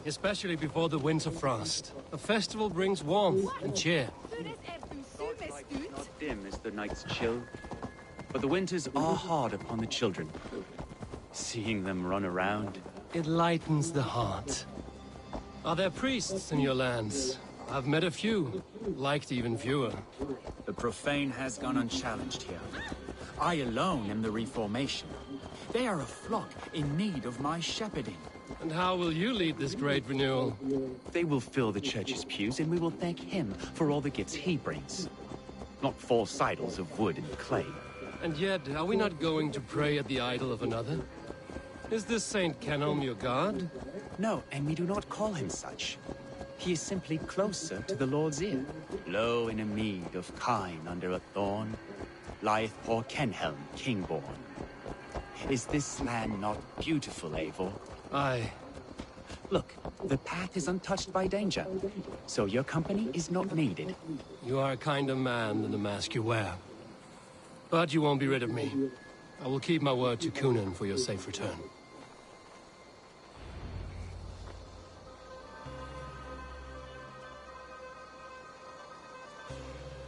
especially before the winter frost. A festival brings warmth and cheer. Not dim as the night's chill, but the winters are hard upon the children. Seeing them run around, it lightens the heart. Are there priests in your lands? I've met a few, liked even fewer. The profane has gone unchallenged here. I alone am the reformation. They are a flock in need of my shepherding. And how will you lead this great renewal? they will fill the church's pews, and we will thank him for all the gifts he brings. Not false idols of wood and clay. And yet, are we not going to pray at the idol of another? Is this Saint Kenelm your god? No, and we do not call him such. He is simply closer to the Lord's ear. Low in a mead of kine under a thorn, lieth poor Kenhelm, king-born. Is this land not beautiful, Eivor? Aye. Look, the path is untouched by danger, so your company is not needed. You are a kinder man than the mask you wear. But you won't be rid of me. I will keep my word to Kunan for your safe return.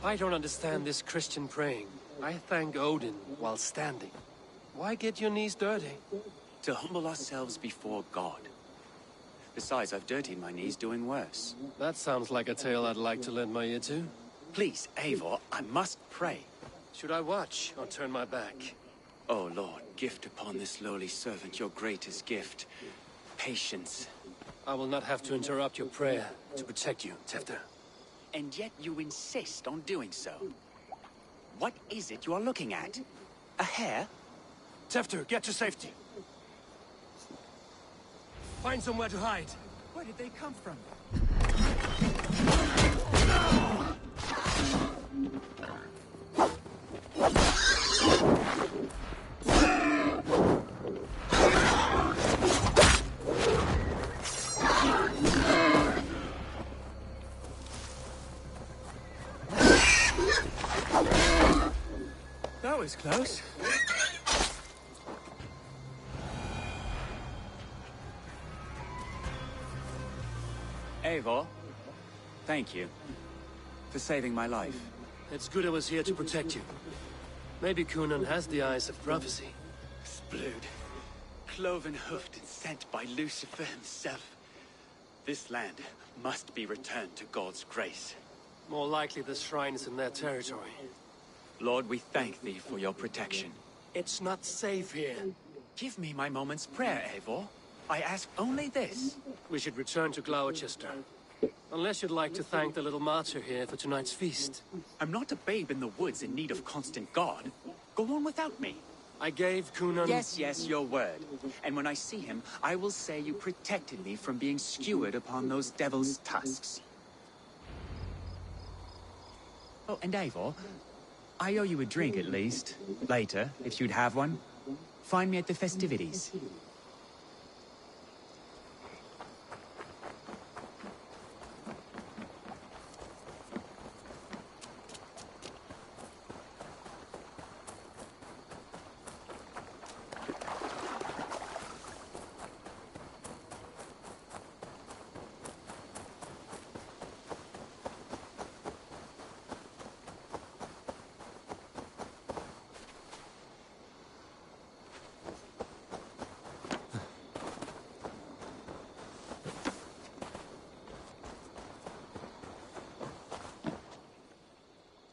I don't understand this Christian praying. I thank Odin while standing. Why get your knees dirty? To humble ourselves before God. Besides, I've dirtied my knees doing worse. That sounds like a tale I'd like to lend my ear to. Please, Eivor, I must pray. Should I watch or turn my back? Oh Lord, gift upon this lowly servant your greatest gift. Patience. I will not have to interrupt your prayer to protect you, Tefter. And yet you insist on doing so. What is it you are looking at? A hare? Tefter, get to safety. Find somewhere to hide. Where did they come from? That was close. Eivor, thank you for saving my life. It's good I was here to protect you. Maybe Kunan has the eyes of prophecy. Splood, cloven-hoofed and sent by Lucifer himself. This land must be returned to God's grace. More likely the shrine is in their territory. Lord, we thank thee for your protection. It's not safe here. Give me my moment's prayer, Eivor. I ask only this. We should return to Gloucester. Unless you'd like to thank the little martyr here for tonight's feast. I'm not a babe in the woods in need of constant guard. Go on without me. I gave Kunan... Yes, your word. And when I see him, I will say you protected me from being skewered upon those devil's tusks. Oh, and Eivor, I owe you a drink at least. Later, if you'd have one. Find me at the festivities.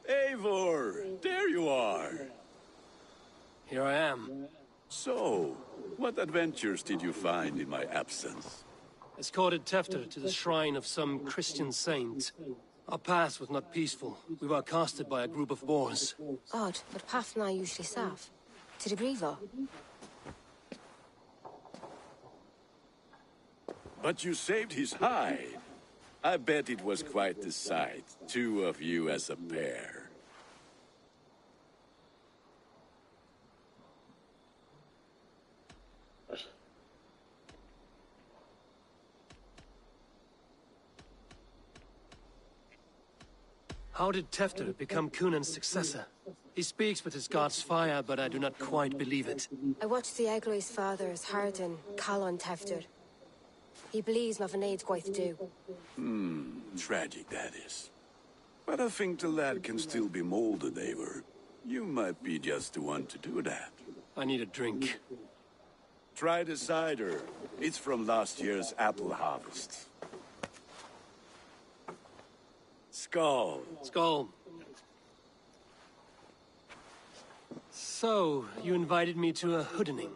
Eivor, there you are. Here I am. So, what adventures did you find in my absence? Escorted Tefter to the shrine of some Christian saint. Our path was not peaceful. We were accosted by a group of boars. Odd, but path now usually safe. To the Grievo. But you saved his hide. I bet it was quite the sight, two of you as a pair. How did Tefter become Kunan's successor? He speaks with his god's fire, but I do not quite believe it. I watched the Egloi's father as Hardin, Calon Tefter. He believes my Vanades gwaith do. Tragic, that is. But I think the lad can still be molded, Eivor. You might be just the one to do that. I need a drink. Try the cider. It's from last year's apple harvest. Skull. Skull. So, you invited me to a hoodening.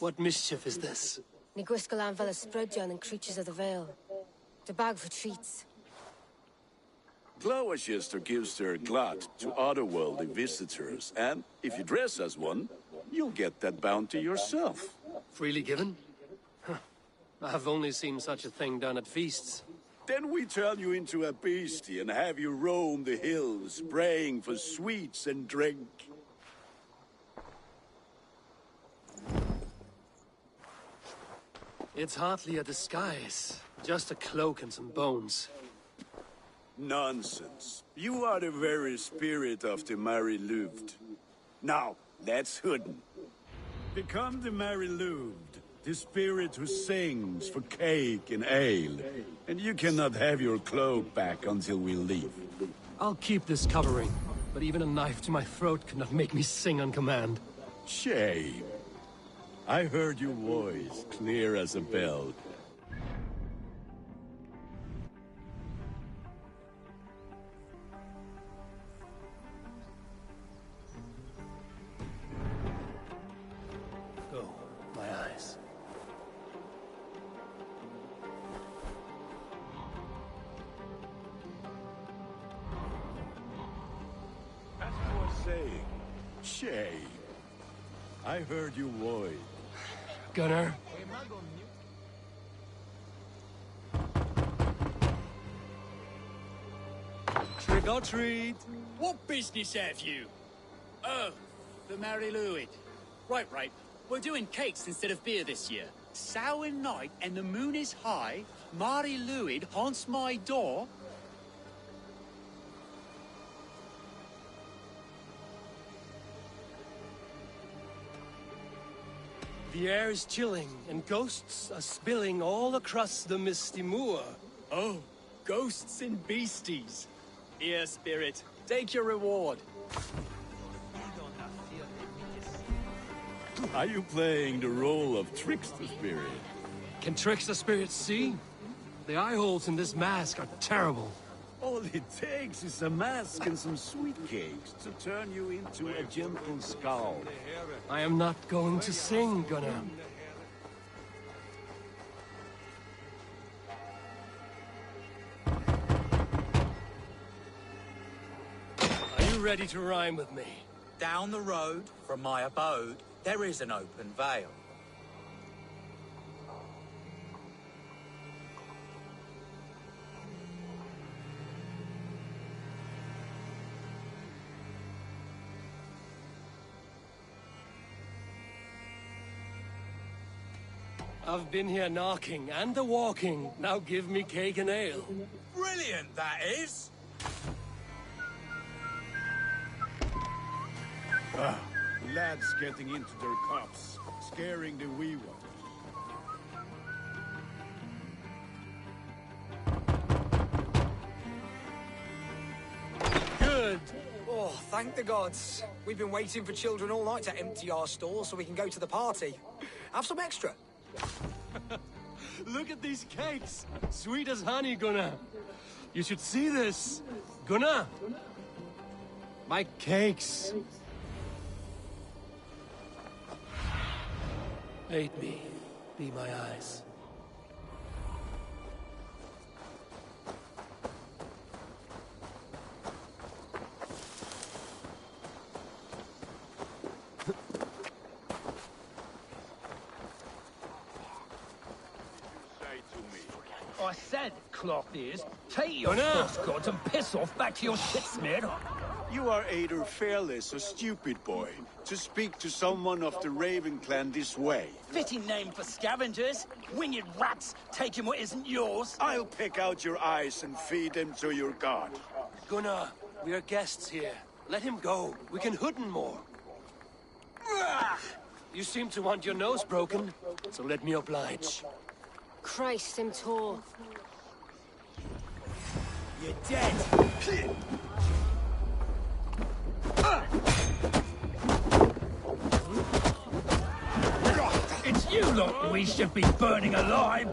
What mischief is this? Ni gwisgalan fel y Sprydjon and creatures of the Vale. The bag for treats. Gloucester gives their glut to otherworldly visitors, and if you dress as one, you'll get that bounty yourself. Freely given? Huh. I've only seen such a thing done at feasts. Then we turn you into a beastie and have you roam the hills, praying for sweets and drink. It's hardly a disguise. Just a cloak and some bones. Nonsense. You are the very spirit of the Mary Louved. Now, let's hoodin. Become the Mary Louved, the spirit who sings for cake and ale. And you cannot have your cloak back until we leave. I'll keep this covering, but even a knife to my throat could not make me sing on command. Shame. I heard your voice, clear as a bell. Go, my eyes. As I was saying, shame. I heard your voice. Gunnar? Trick or treat! What business have you? Oh, the Mary Louid. Right. We're doing cakes instead of beer this year. Sour night and the moon is high. Mary Louid haunts my door. The air is chilling, and ghosts are spilling all across the misty moor. Oh, ghosts and beasties. Here, spirit, take your reward. Are you playing the role of trickster spirit? Can trickster spirits see? The eye holes in this mask are terrible. All it takes is a mask and some sweet cakes to turn you into a gentle skull. I am not going to sing, Gunnar. Are you ready to rhyme with me? Down the road from my abode, there is an open vale. I've been here knocking and a walking. Now give me cake and ale. Brilliant, that is! Lads getting into their cups, scaring the wee ones. Good. Oh, thank the gods. We've been waiting for children all night to empty our stores so we can go to the party. Have some extra. Look at these cakes. Sweet as honey, Gunnar. You should see this. Gunnar. My cakes. Aid me. Be my eyes. I said, cloth ears, take your Gunnar! first gods and piss off back to your shit smear. You are either fearless or stupid, boy, to speak to someone of the Raven clan this way. Fitting name for scavengers. Winged rats taking what isn't yours. I'll pick out your eyes and feed them to your god. Gunnar, we are guests here. Let him go. We can hooden more. You seem to want your nose broken, so let me oblige. Christ, him tall. You're dead. It's you lot we should be burning alive.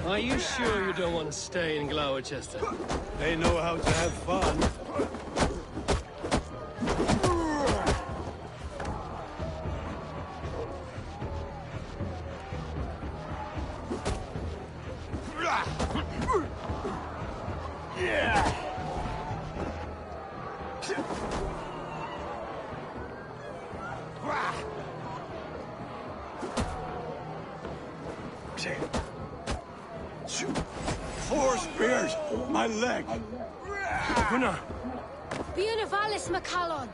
Are you sure you don't want to stay in Gloucester? They know how to have fun. Four spears! My leg! Gunnar! Bíonna Valis Macallon!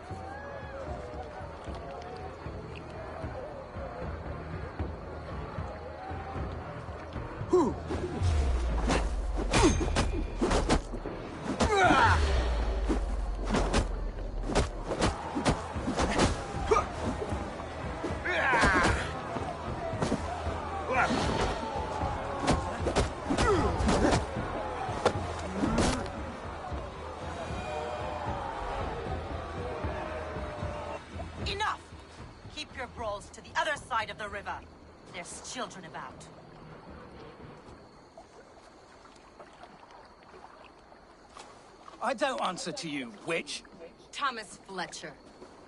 Enough! Keep your brawls to the other side of the river. There's children about. I don't answer to you, witch. Thomas Fletcher,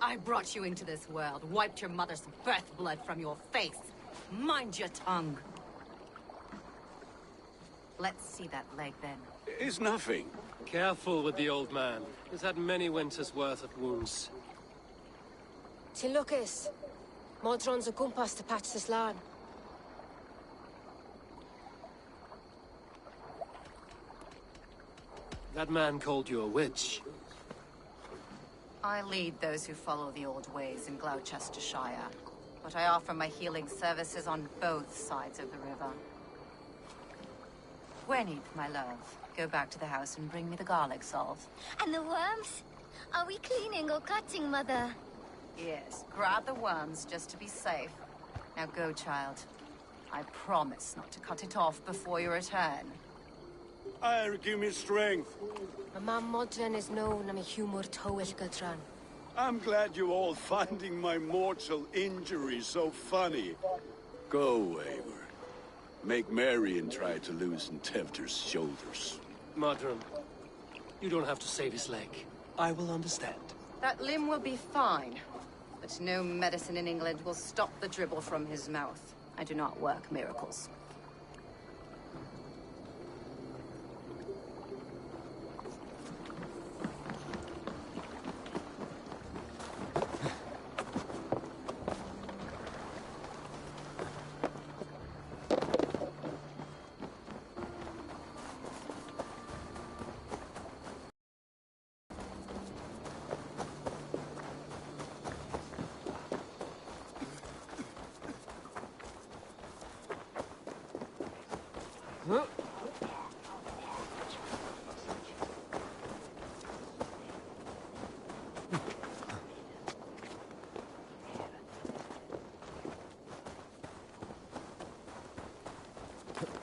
I brought you into this world, wiped your mother's birth blood from your face. Mind your tongue. Let's see that leg then. It's nothing. Careful with the old man. He's had many winters' worth of wounds. Tilukis. Modron's a gumpas to patch this land. That man called you a witch. I lead those who follow the old ways in Gloucestershire, but I offer my healing services on both sides of the river. Gwenny, my love, go back to the house and bring me the garlic salt. And the worms? Are we cleaning or cutting, Mother? Yes, grab the worms just to be safe. Now go, child. I promise not to cut it off before you return. Give me strength. My mam Modron is known am a humor towill gadran. I'm glad you're all finding my mortal injury so funny. Go, Eivor. Make Marion try to loosen Tevder's shoulders. Modron, you don't have to save his leg. I will understand. That limb will be fine, but no medicine in England will stop the dribble from his mouth. I do not work miracles.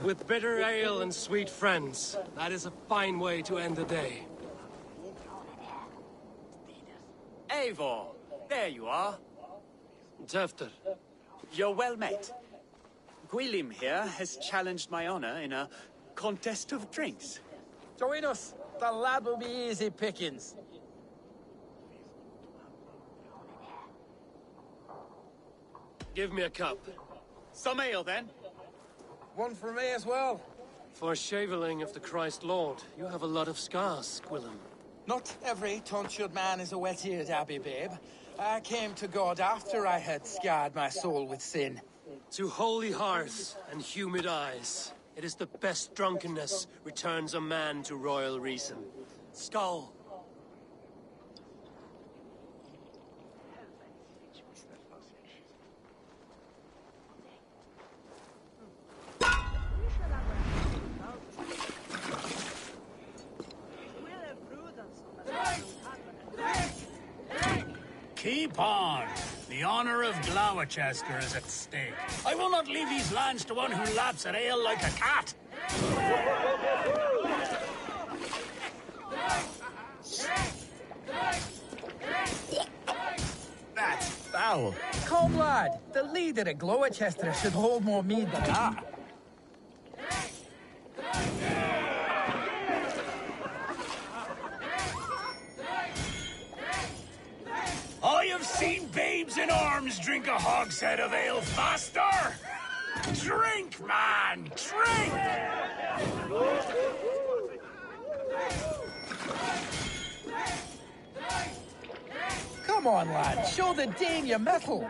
With bitter ale and sweet friends, that is a fine way to end the day. Eivor, there you are. Tefter, You're well met. Gwilym here has challenged my honor in a contest of drinks. Join us. The lad will be easy pickings. give me a cup. Some ale, then. One for me as well. For shaveling of the Christ Lord, you have a lot of scars, Gwilym. Not every tonsured man is a wet-eared abbey, babe. I came to God after I had scarred my soul with sin. To holy hearts and humid eyes, it is the best drunkenness returns a man to royal reason. Skull. Keep on! The The honor of Gloucester is at stake. I will not leave these lands to one who laps at ale like a cat. That's foul. Come, lad. The leader of Gloucester should hold more mead than that. I have seen babes in arms drink a hogshead of ale faster! Drink, man! Drink! Come on, lad. Show the Dane your mettle.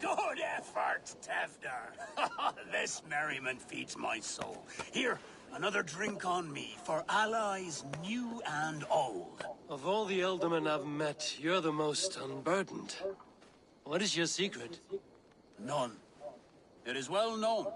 Good effort, Tevder. This merriment feeds my soul. Here, another drink on me for allies new and old. Of all the Eldermen I've met, you're the most unburdened. What is your secret? None. It is well known.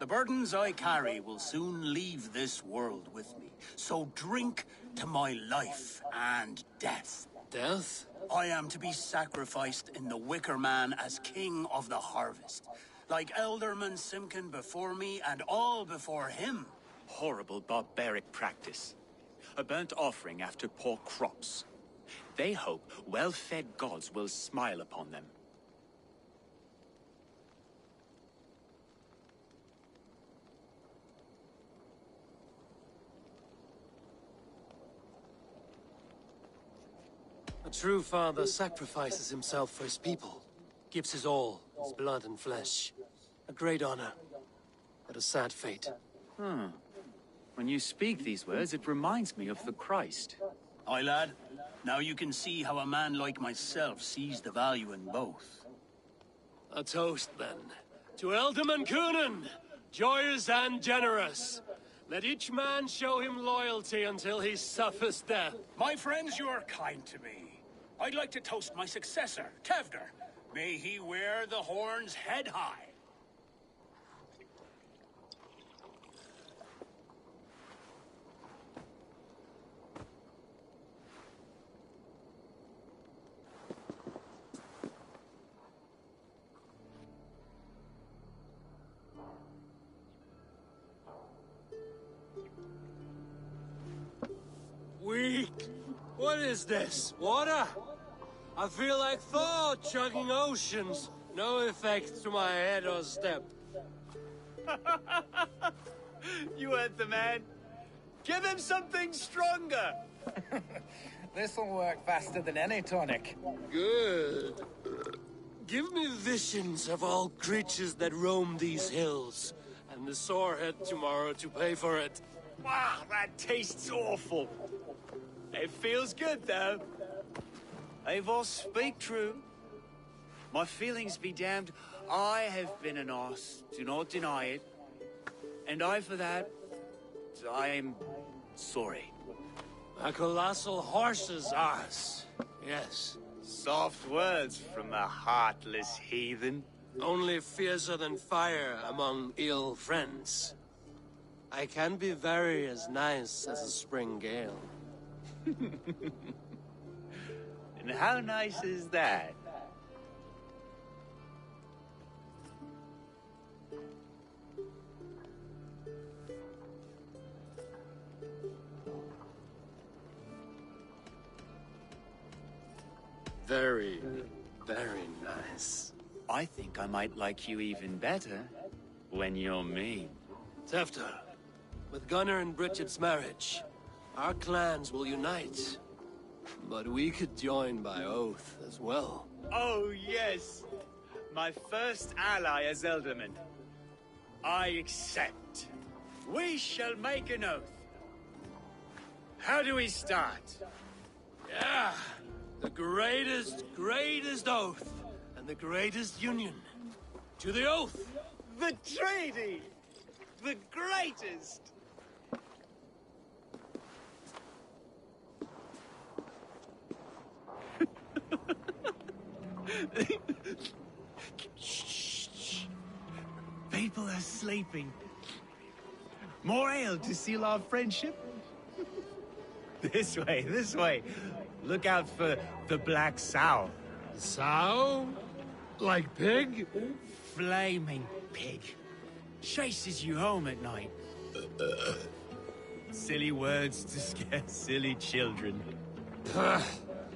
The burdens I carry will soon leave this world with me. So drink to my life and death. Death? I am to be sacrificed in the Wicker Man as king of the harvest. Like Elderman Simkin before me and all before him. Horrible barbaric practice. A burnt offering after poor crops. They hope well-fed gods will smile upon them. A true father sacrifices himself for his people. Gives his all, his blood and flesh. A great honor, but a sad fate. When you speak these words, it reminds me of the Christ. Aye, lad. Now you can see how a man like myself sees the value in both. A toast, then. To Elderman Coonan, joyous and generous. Let each man show him loyalty until he suffers death. My friends, you are kind to me. I'd like to toast my successor, Tevder. May he wear the horns head high. Weak. What is this? Water? I feel like Thor chugging oceans. No effect to my head or step. You heard the man. Give him something stronger. This'll work faster than any tonic. Good. Give me visions of all creatures that roam these hills, and the sore head tomorrow to pay for it. Wow, that tastes awful. It feels good, though. Eivor, speak true. My feelings be damned. I have been an arse, do not deny it. And I, for that, I am sorry. A colossal horse's arse. Yes. Soft words from a heartless heathen. Only fiercer than fire among ill friends. I can be very as nice as a spring gale. And how nice is that? Very, very nice. I think I might like you even better when you're mean. Tefter, with Gunnar and Bridget's marriage, our clans will unite. But we could join by oath as well. Oh, yes. My first ally as Elderman. I accept. We shall make an oath. How do we start? Yeah, the greatest oath, and the greatest union. To the oath! The treaty! The greatest! Shh. People are sleeping. More ale to seal our friendship? This way. Look out for the black sow. Sow? Like pig? Flaming pig. Chases you home at night. Silly words to scare silly children.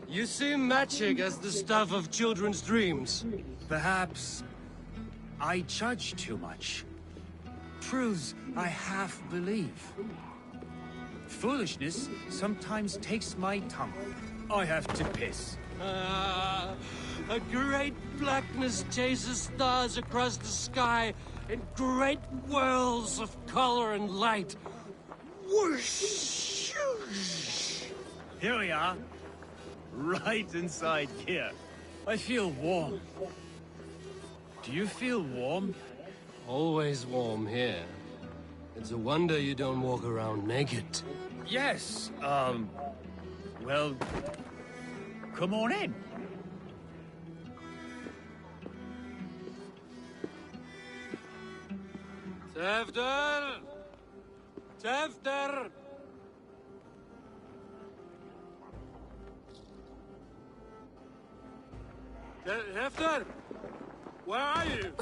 You seem magic as the stuff of children's dreams. Perhaps I judge too much. Truths I half believe. Foolishness sometimes takes my tongue. I have to piss. A great blackness chases stars across the sky in great whirls of color and light. Whoosh! Here we are. Right inside here. I feel warm. Do you feel warm? Always warm here. It's a wonder you don't walk around naked. Yes, well, come on in. Tevder! Tevder! Tevder! Where are you?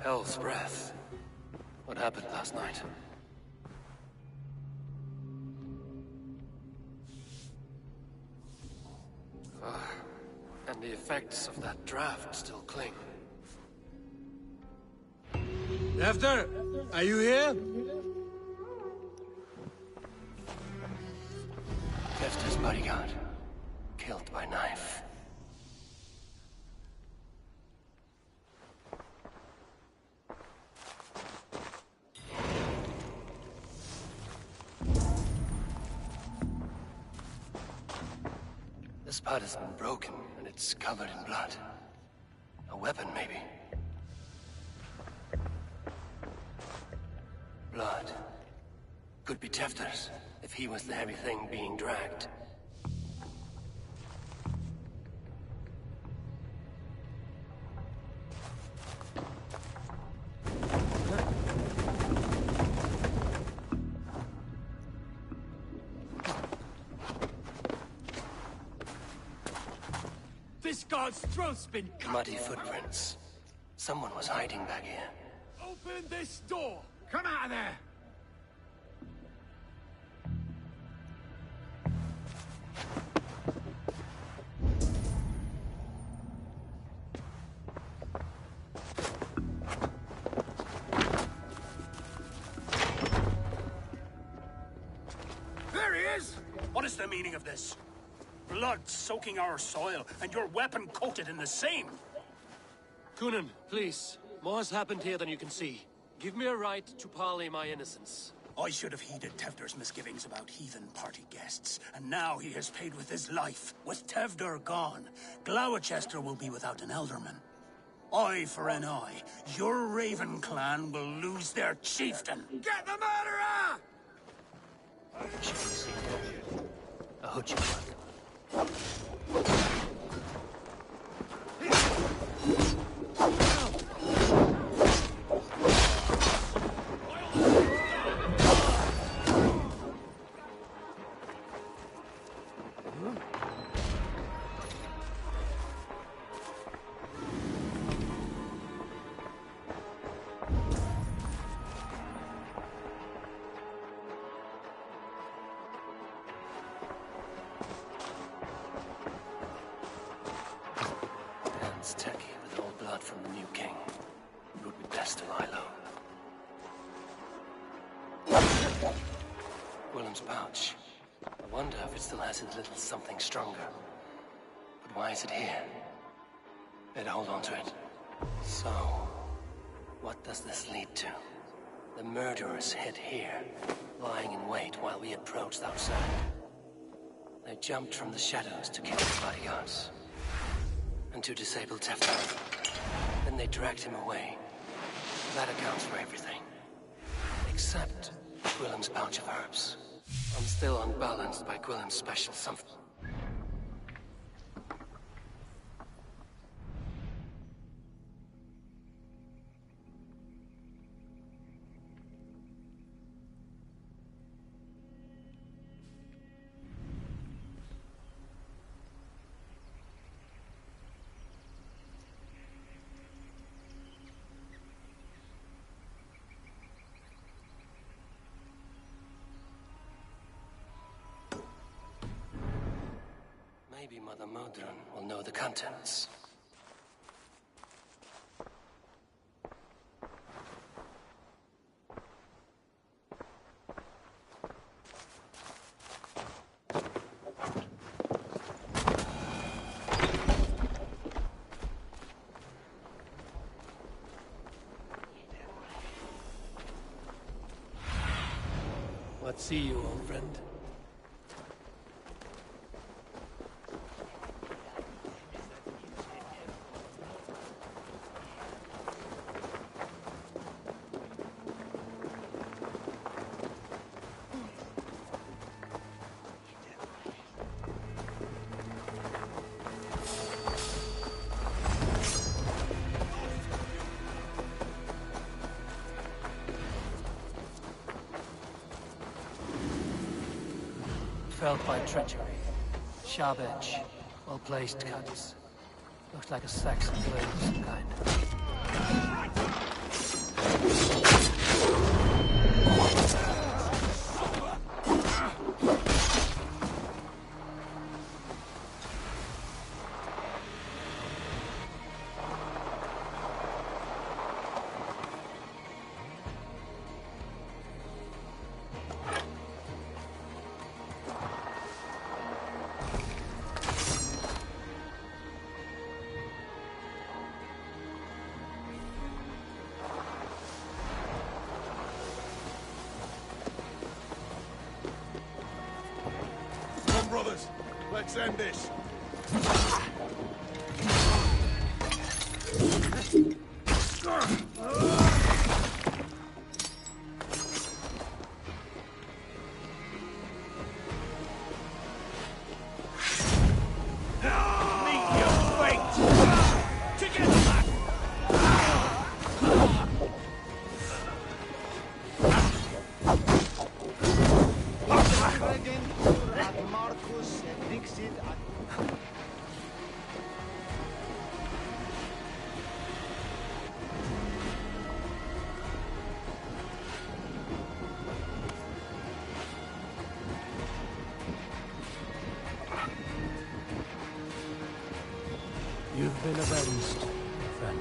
Hell's breath. What happened last night? And the effects of that draft still cling. Efter, are you here? Hefter's bodyguard, killed by knife. This part has been broken, and it's covered in blood. A weapon, maybe. Blood. Could be Tefter's, if he was the heavy thing being dragged. This guard's throat's been cut. Muddy footprints. Someone was hiding back here. Open this door! Come out of there! There he is! What is the meaning of this? Blood soaking our soil, and your weapon coated in the same. Kunin, please. More has happened here than you can see. Give me a right to parley my innocence. I should have heeded Tevder's misgivings about heathen party guests, and now he has paid with his life. With Tevder gone, Gloucester will be without an alderman. Eye for an eye, your Raven clan will lose their chieftain. Get the murderer! A hoochie. Willem's pouch. I wonder if it still has a little something stronger. But why is it here? Better hold on to it. So, what does this lead to? The murderers hid here, lying in wait while we approached outside. They jumped from the shadows to kill his bodyguards. And to disable Tefter. Then they dragged him away. That accounts for everything. Except Willem's pouch of herbs. I'm still unbalanced by Willem's special something. Maybe Mother Modron will know the contents. What see you, old friend? Felled by treachery. Sharp edge. Well-placed cuts. Looks like a Saxon blade of some kind. Brothers, let's end this. You've been avenged, friend.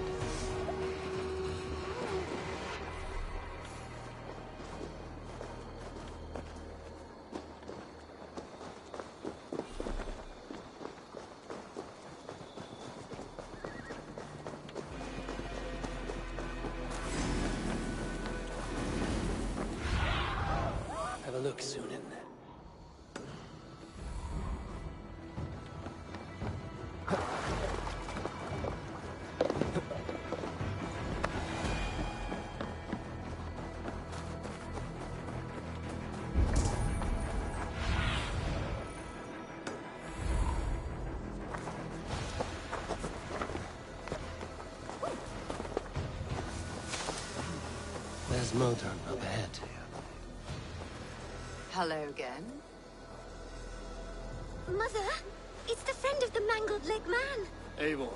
Have a look, Sunan. There's Modron up ahead. Hello again. Mother, it's the friend of the mangled leg man. Eivor,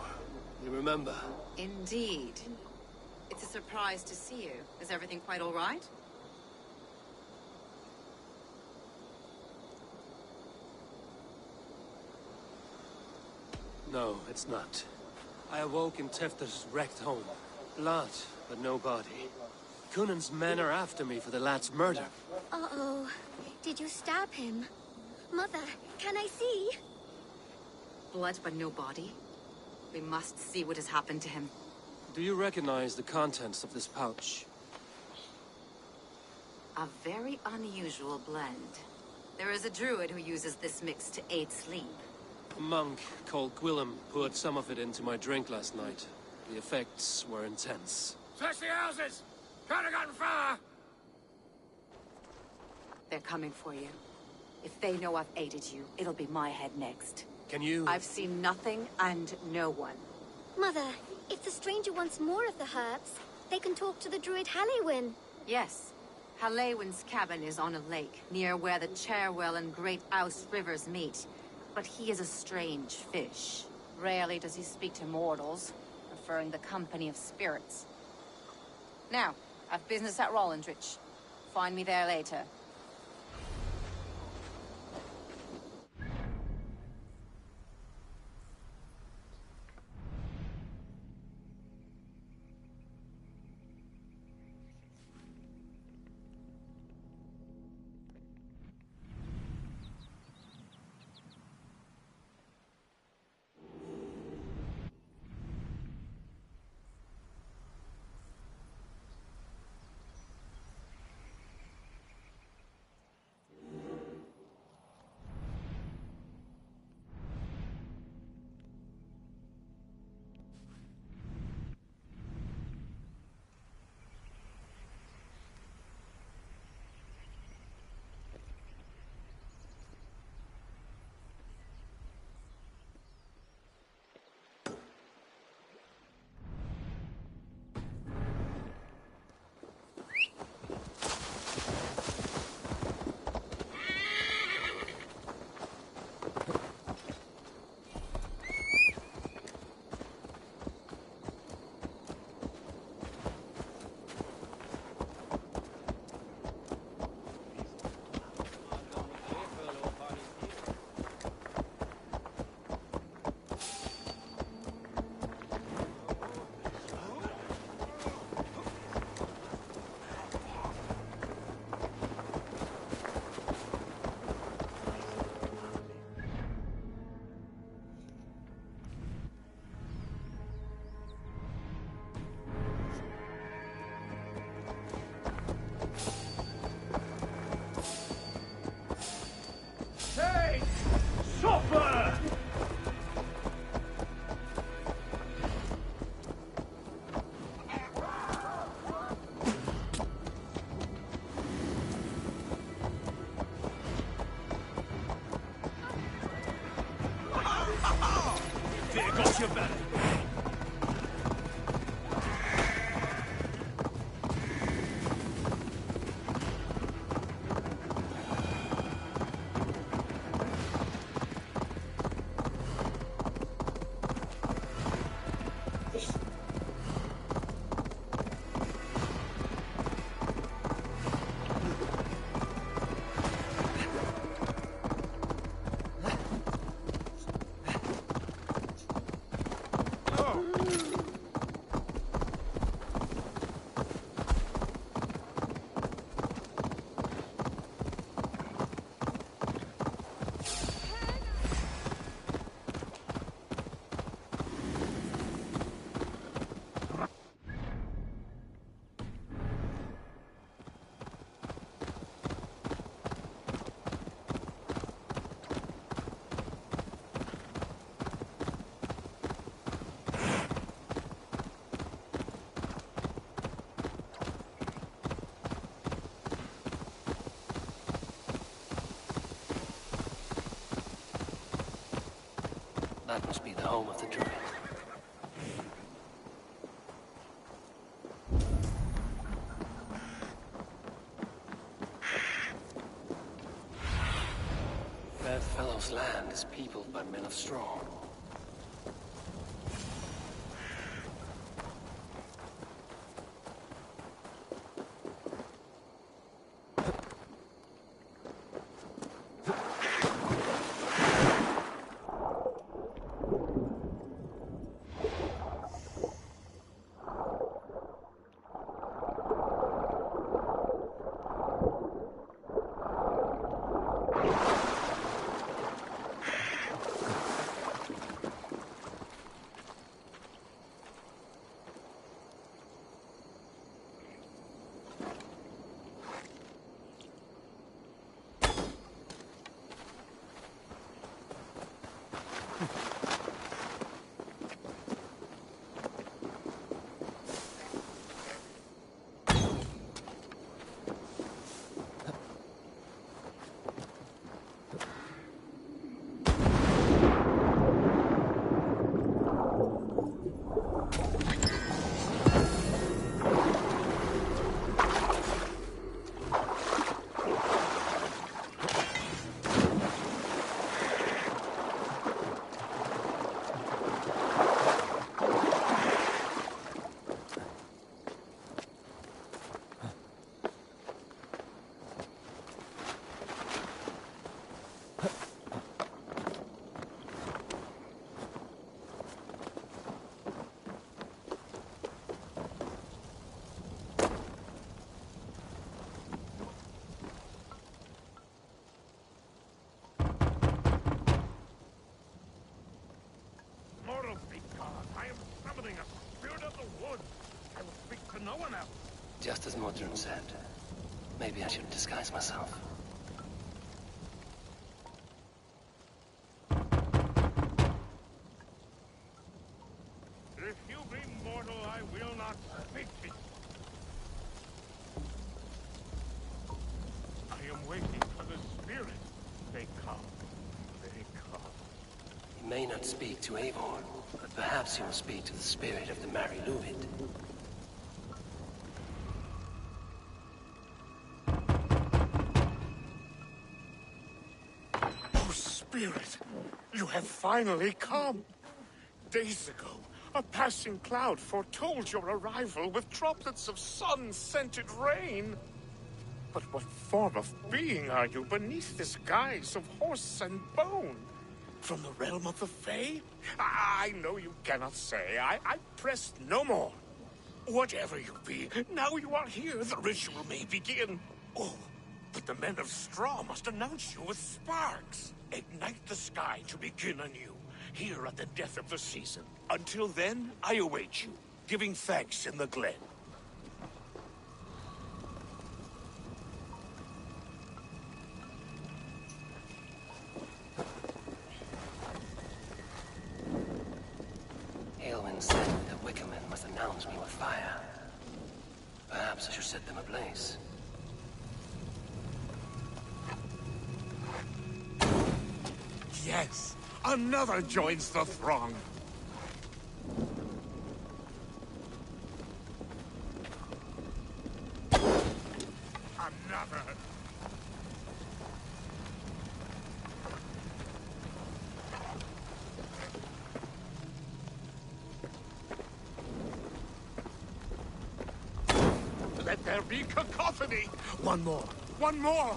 you remember? Indeed. It's a surprise to see you. Is everything quite all right? No, it's not. I awoke in Tefter's wrecked home. Blood, but no body. Cunan's men are after me for the lad's murder. Uh-oh. Did you stab him? Mother, can I see? Blood but no body? We must see what has happened to him. Do you recognize the contents of this pouch? A very unusual blend. There is a druid who uses this mix to aid sleep. A monk called Gwillem poured some of it into my drink last night. The effects were intense. Search the houses! Could have gotten far! They're coming for you. If they know I've aided you, it'll be my head next. Can you... I've seen nothing and no one. Mother, if the stranger wants more of the herbs, they can talk to the druid Halewyn. Yes. Halewyn's cabin is on a lake, near where the Cherwell and Great Ouse rivers meet. But he is a strange fish. Rarely does he speak to mortals, preferring the company of spirits. Now, I've business at Rollindrich. Find me there later. There goes your belly. That must be the home of the druid. Bedfellow's land is peopled by men of straw. Just as Modron said. Maybe I should disguise myself. If you be mortal, I will not speak to you. I am waiting for the spirit. They come. They come. He may not speak to Eivor, but perhaps he will speak to the spirit of the Mari Luvid. Oh, spirit, you have finally come. Days ago, a passing cloud foretold your arrival with droplets of sun-scented rain. But what form of being are you beneath this guise of horse and bone? From the realm of the Fae? I know you cannot say. I pressed no more. Whatever you be, now you are here, the ritual may begin. Oh, but the men of straw must announce you with sparks. Ignite the sky to begin anew, here at the death of the season. Until then, I await you, giving thanks in the glen. Aelwyn said that Wickerman must announce me with fire. Perhaps I should set them ablaze. Yes, another joins the throng. Another. Let there be cacophony. One more. One more.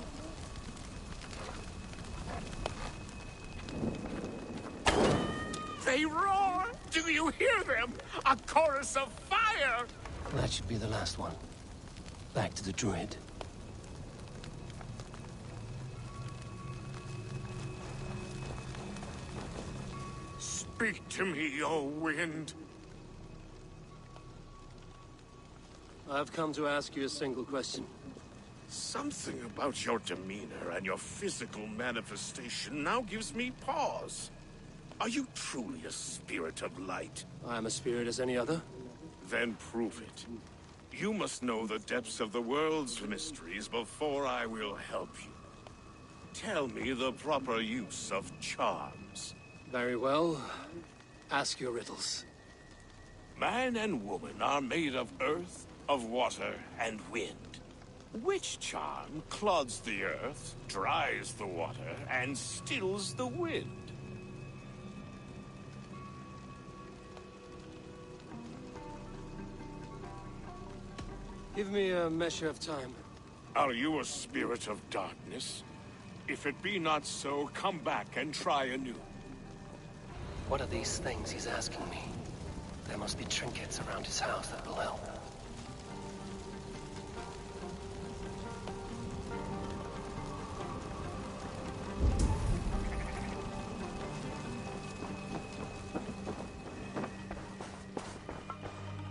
They roar! Do you hear them? A chorus of fire! That should be the last one. Back to the druid. Speak to me, O wind. I've come to ask you a single question. Something about your demeanor and your physical manifestation now gives me pause. Are you truly a spirit of light? I'm a spirit as any other. Then prove it. You must know the depths of the world's mysteries before I will help you. Tell me the proper use of charms. Very well. Ask your riddles. Man and woman are made of earth, of water, and wind. Which charm clods the earth, dries the water, and stills the wind? Give me a measure of time. Are you a spirit of darkness? If it be not so, come back and try anew. What are these things he's asking me? There must be trinkets around his house that will help.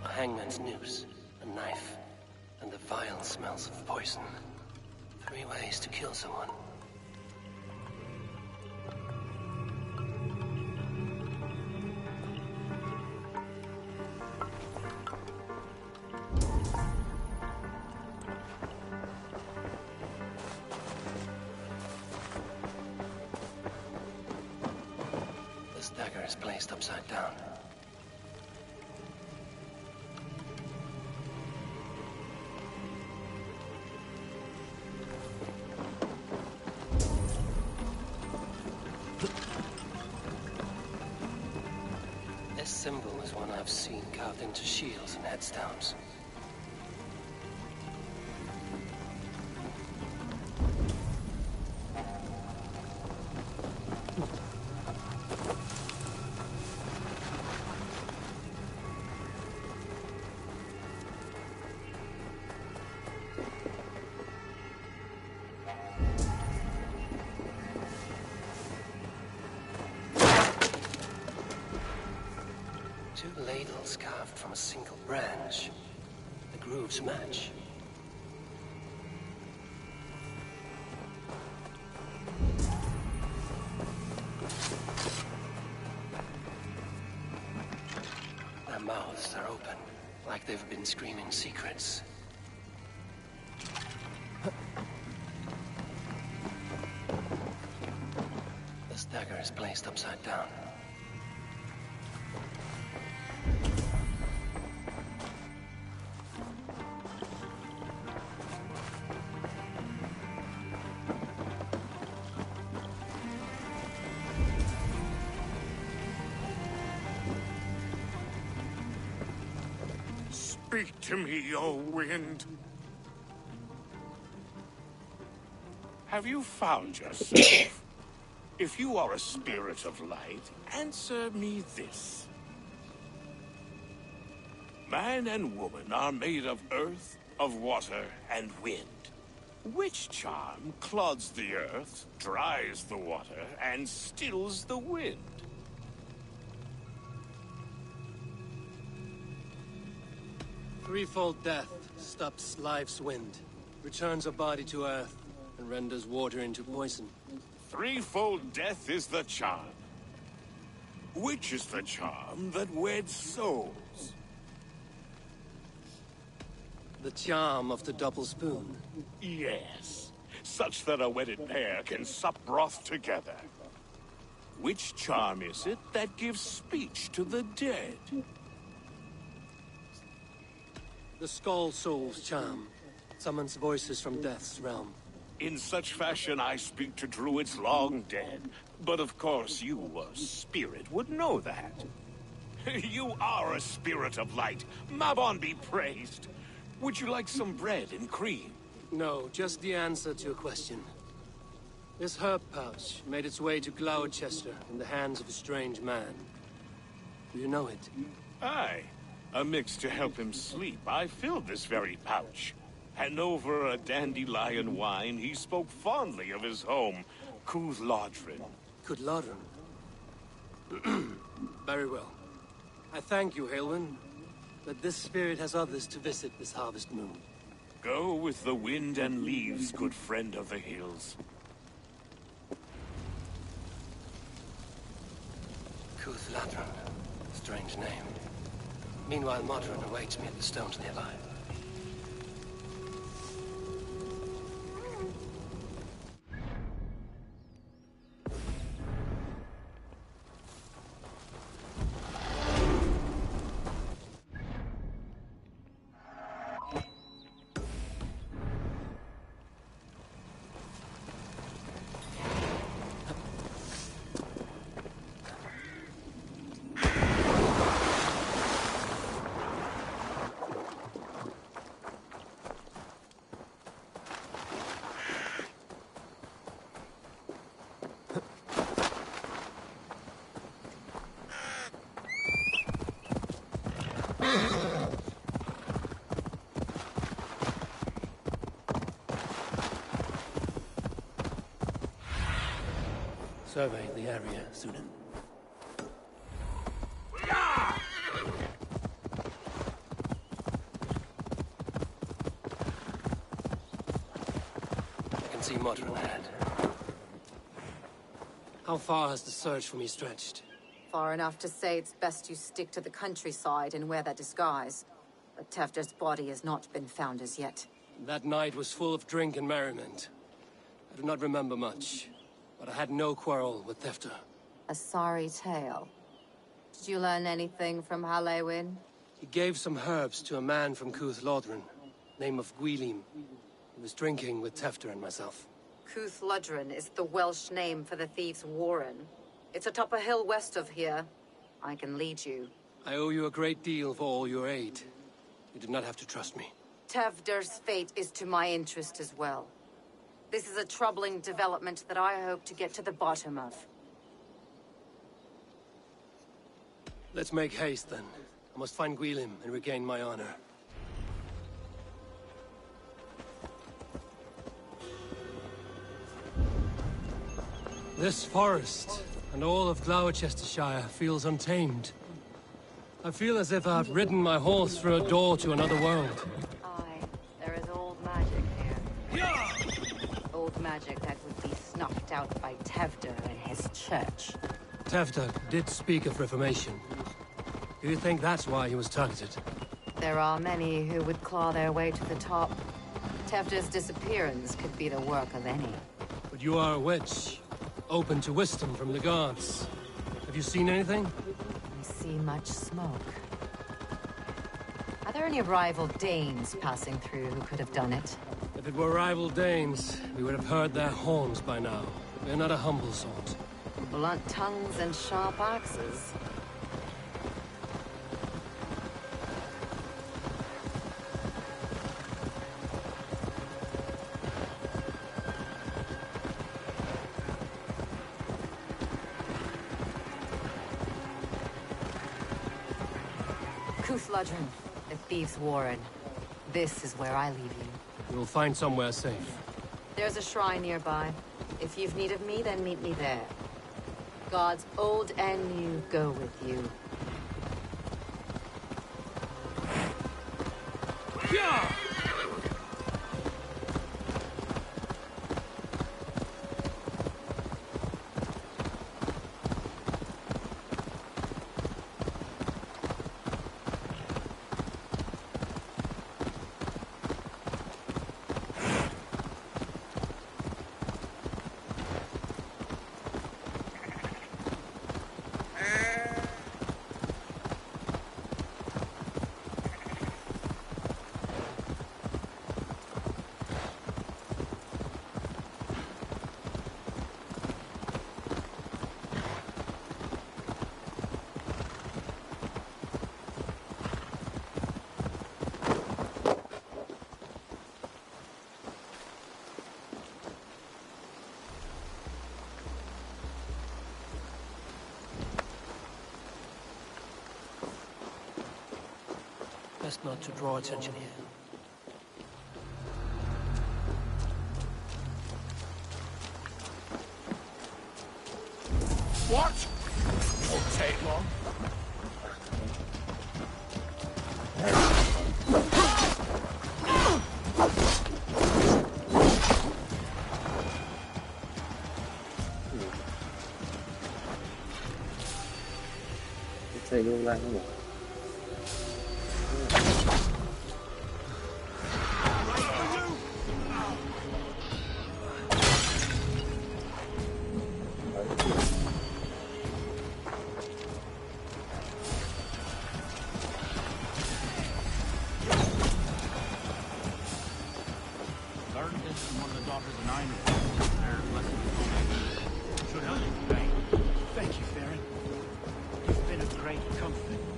A hangman's noose, a knife, and the vile smells of poison. 3 ways to kill someone. This dagger is placed upside down. This symbol is one I've seen carved into shields and headstones. Two ladles carved from a single branch. The grooves match. Like they've been screaming secrets. This dagger is placed upside down. Speak to me, O wind. Have you found yourself? If you are a spirit of light, answer me this. Man and woman are made of earth, of water, and wind. Which charm clods the earth, dries the water, and stills the wind? Threefold death stops life's wind, returns a body to earth, and renders water into poison. Threefold death is the charm. Which is the charm that weds souls? The charm of the double spoon. Yes, such that a wedded pair can sup broth together. Which charm is it that gives speech to the dead? The Skull Soul's charm summons voices from death's realm. In such fashion I speak to druids long dead. But of course you, a spirit, would know that. You are a spirit of light. Mabon be praised. Would you like some bread and cream? No, just the answer to a question. This herb pouch made its way to Gloucester in the hands of a strange man. Do you know it? Aye. A mix to help him sleep. I filled this very pouch. And over a dandelion wine, he spoke fondly of his home, Cooth-Lodrin. Cooth-Lodrin? Very well. I thank you, Haelwyn, that this spirit has others to visit this harvest moon. Go with the wind and leaves, good friend of the hills. Cooth-Lodrin. Strange name. Meanwhile, Modron awaits me at the stones nearby. Survey the area, Sunan. I can see Modron ahead. How far has the search for me stretched? Far enough to say it's best you stick to the countryside and wear that disguise. But Tefder's body has not been found as yet. That night was full of drink and merriment. I do not remember much, but I had no quarrel with Tefder. A sorry tale. Did you learn anything from Halewyn? He gave some herbs to a man from Cooth-Lodrin, name of Gwylim. He was drinking with Tefder and myself. Cooth-Lodrin is the Welsh name for the thieves' warren. It's atop a hill west of here. I can lead you. I owe you a great deal for all your aid. You do not have to trust me. Tefder's fate is to my interest as well. This is a troubling development that I hope to get to the bottom of. Let's make haste, then. I must find Gwylim and regain my honor. This forest, and all of Gloucestershire, feels untamed. I feel as if I've ridden my horse through a door to another world. Aye, there is old magic here. Old magic that would be snuffed out by Tefder and his church. Tefder did speak of reformation. Do you think that's why he was targeted? There are many who would claw their way to the top. Tefder's disappearance could be the work of any. But you are a witch, open to wisdom from the gods. Have you seen anything? I see much smoke. Are there any rival Danes passing through who could have done it? If it were rival Danes, we would have heard their horns by now. They're not a humble sort. Blunt tongues and sharp axes. Kuthludren, the Thieves' Warren. This is where I leave you. We will find somewhere safe. There's a shrine nearby. If you've need of me, then meet me there. Gods old and new go with you. Yeah! Best not to draw attention here. What? Won't take long. Thầy luôn lại không?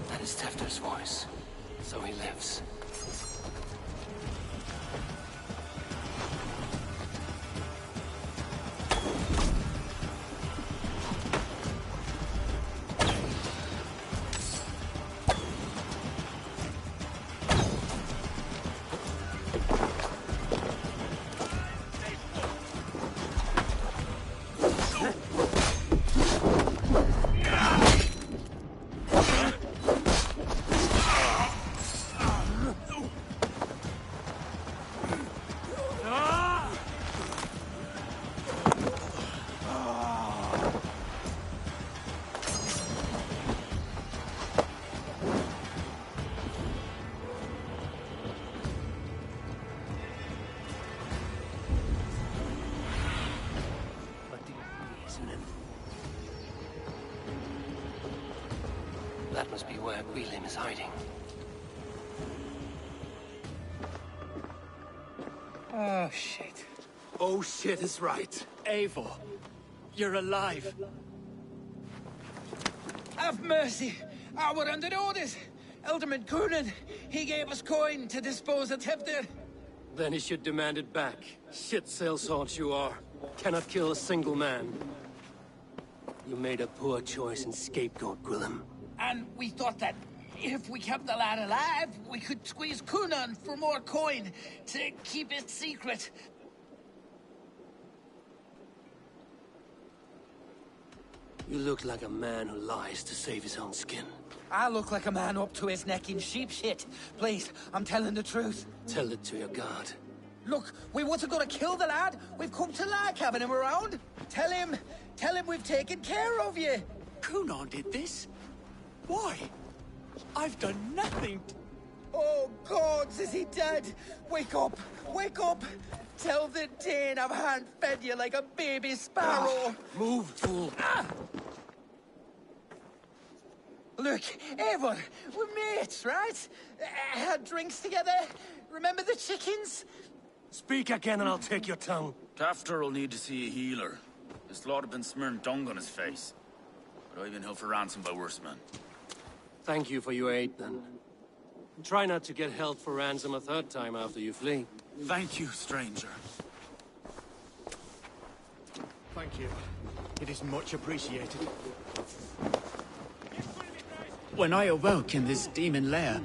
That is Tefder's voice. So he lives. That must be where Gwilym is hiding. Oh, shit. Oh, shit is right. Eivor, you're alive. Have mercy. We're under orders. Alderman Coonan, he gave us coin to dispose of Tefder. Then he should demand it back. Shit sellsword you are. Cannot kill a single man. You made a poor choice in scapegoat, Gwilym. And we thought that if we kept the lad alive, we could squeeze Coonan for more coin to keep it secret. You look like a man who lies to save his own skin. I look like a man up to his neck in sheep shit. Please, I'm telling the truth. Tell it to your god. Look, we wasn't gonna kill the lad. We've come to lie, having him around. Tell him we've taken care of you. Coonan did this? Why? I've done nothing. Oh, gods, is he dead? Wake up! Wake up! Tell the Dane I've hand-fed you like a baby sparrow! Move, fool! Look, Eivor, we're mates, right? Had drinks together. Remember the chickens? Speak again and I'll take your tongue. Tafter will need to see a healer. His lord have been smearing dung on his face. But I've been held for ransom by worse men. Thank you for your aid, then. Try not to get held for ransom a third time after you flee. Thank you, stranger. Thank you. It is much appreciated. When I awoke in this demon lair,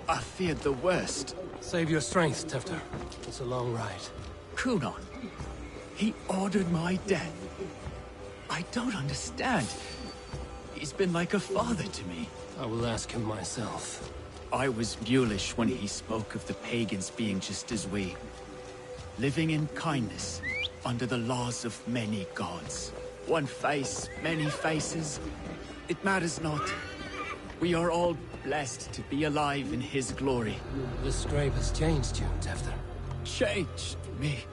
I feared the worst. Save your strength, Tefter. It's a long ride. Kunon. He ordered my death. I don't understand. He's been like a father to me. I will ask him myself. I was mulish when he spoke of the pagans being just as we. Living in kindness, under the laws of many gods. One face, many faces. It matters not. We are all blessed to be alive in his glory. This grave has changed you, Tefter. Changed me.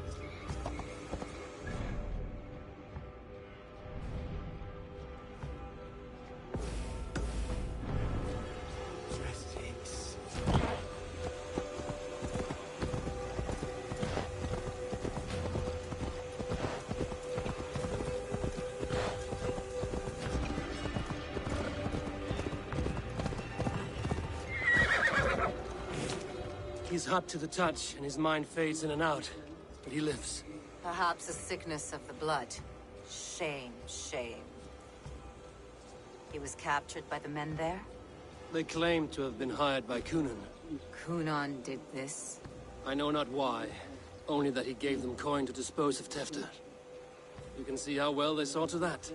He's hot to the touch, and his mind fades in and out. But he lives. Perhaps a sickness of the blood. Shame, shame. He was captured by the men there? They claim to have been hired by Kunon. Kunon did this? I know not why. Only that he gave them coin to dispose of Tefter. You can see how well they saw to that.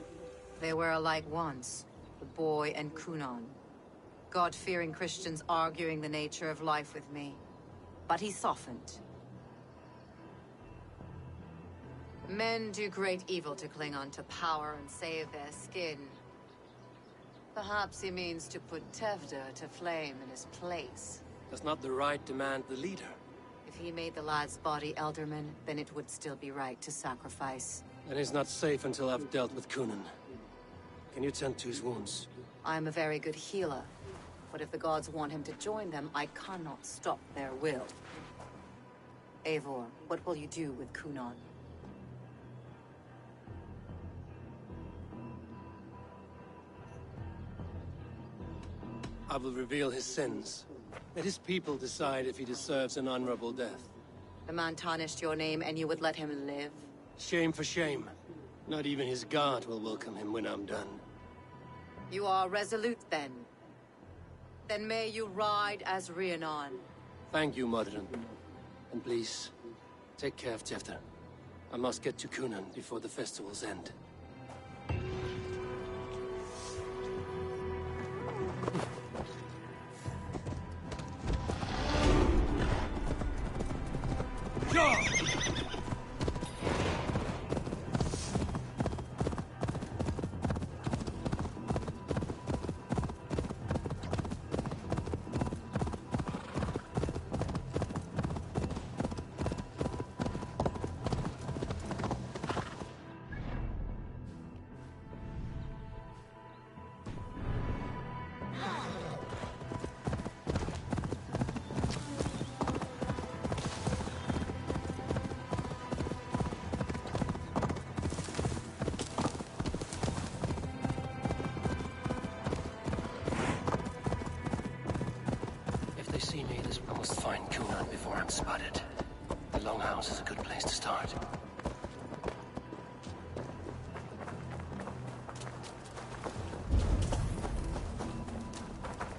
They were alike once. The boy and Kunon. God-fearing Christians arguing the nature of life with me. But he softened. Men do great evil to cling on to power and save their skin. Perhaps he means to put Tefder to flame in his place. Does not the right demand the leader? If he made the lad's body Elderman, then it would still be right to sacrifice. And he's not safe until I've dealt with Kunon. Can you tend to his wounds? I'm a very good healer. But if the gods want him to join them, I cannot stop their will. Eivor, what will you do with Kunon? I will reveal his sins. Let his people decide if he deserves an honorable death. The man tarnished your name and you would let him live? Shame for shame. Not even his guard will welcome him when I'm done. You are resolute, then. Then may you ride as Rhiannon. Thank you, Modern. And please, take care of Tefter. I must get to Kunon before the festivals end. I must find Kunon before I'm spotted. The Longhouse is a good place to start.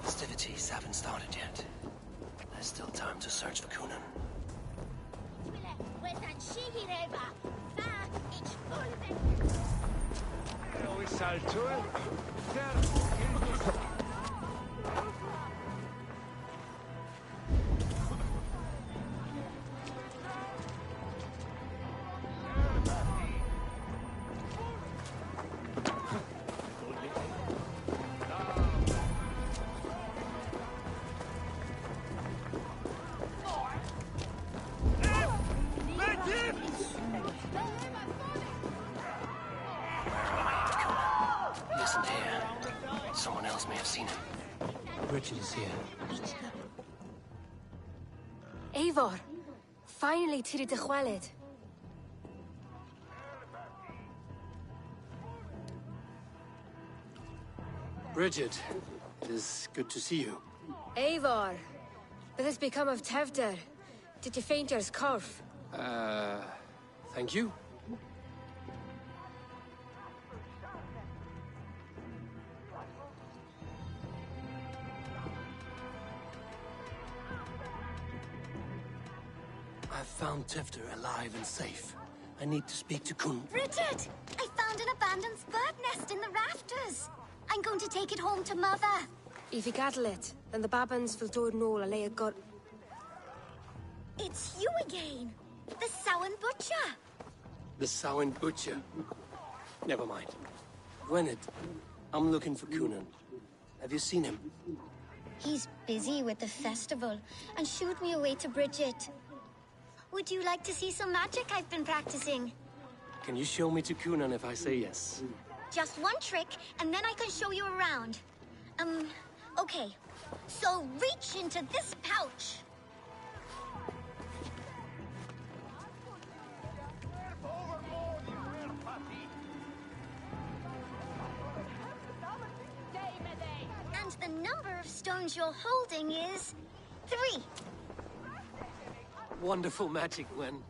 Festivities haven't started yet. There's still time to search for Kunon. Bridget is here. Eivor! Finally, Tiri de Chwaled. Bridget, it is good to see you. Eivor! What has become of Tevder? Did you faint your scarf? Thank you. I've found Tevder alive and safe. I need to speak to Kun. Bridget! I found an abandoned bird nest in the rafters. I'm going to take it home to Mother. If you cattle it, then the Babans will do no a got. It's you again! The Samhain Butcher! The Samhain Butcher. Never mind. Gwynedd, I'm looking for Cunan. Have you seen him? He's busy with the festival and shooed me away to Bridget. Would you like to see some magic I've been practicing? Can you show me to Cunan if I say yes? Just one trick, and then I can show you around. Okay. So reach into this pouch. And the number of stones you're holding is 3. Wonderful magic, Gwen.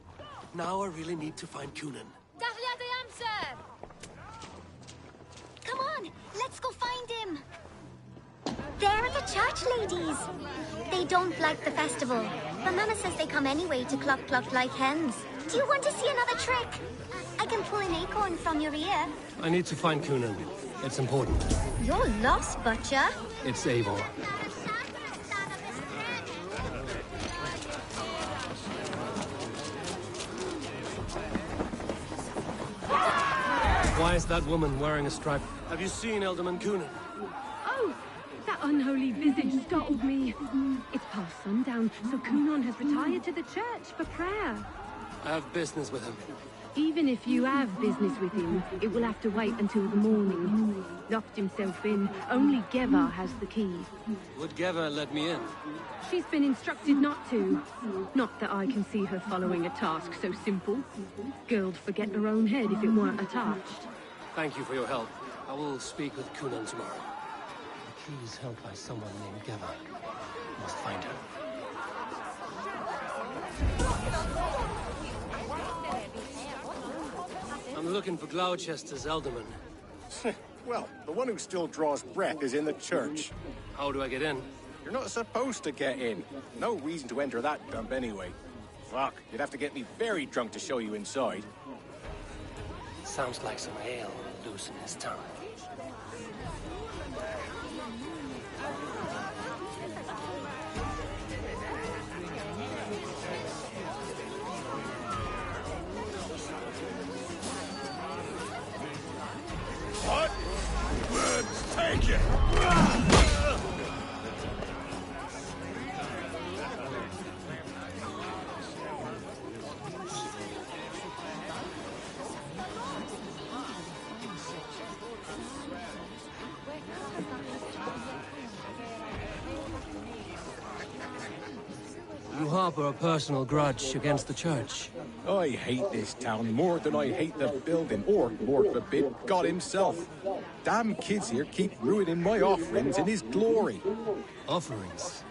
Now I really need to find Cunan. Come on, let's go find him. There are the church ladies. They don't like the festival, but Mama says they come anyway to cluck cluck like hens. Do you want to see another trick? I can pull an acorn from your ear. I need to find Cunan. It's important. You're lost, Butcher. It's Eivor. Why is that woman wearing a stripe? Have you seen Elderman Cunan? Oh, that unholy visage startled me. It's past sundown, so Cunan has retired to the church for prayer. I have business with him. Even if you have business with him, it will have to wait until the morning. Locked himself in. Only Geva has the key. Would Geva let me in? She's been instructed not to. Not that I can see her following a task so simple. Girl'd forget her own head if it weren't attached. Thank you for your help. I will speak with Cunan tomorrow. The key is held by someone named Geva. Must find her. I'm looking for Gloucester's Elderman. Well, the one who still draws breath is in the church. How do I get in? You're not supposed to get in. No reason to enter that dump anyway. Fuck, you'd have to get me very drunk to show you inside. Sounds like some ale will loosen his tongue. What? Let's take it! You harbor a personal grudge against the church. I hate this town more than I hate the building, or, Lord forbid, God himself. Damn kids here keep ruining my offerings in his glory. Offerings?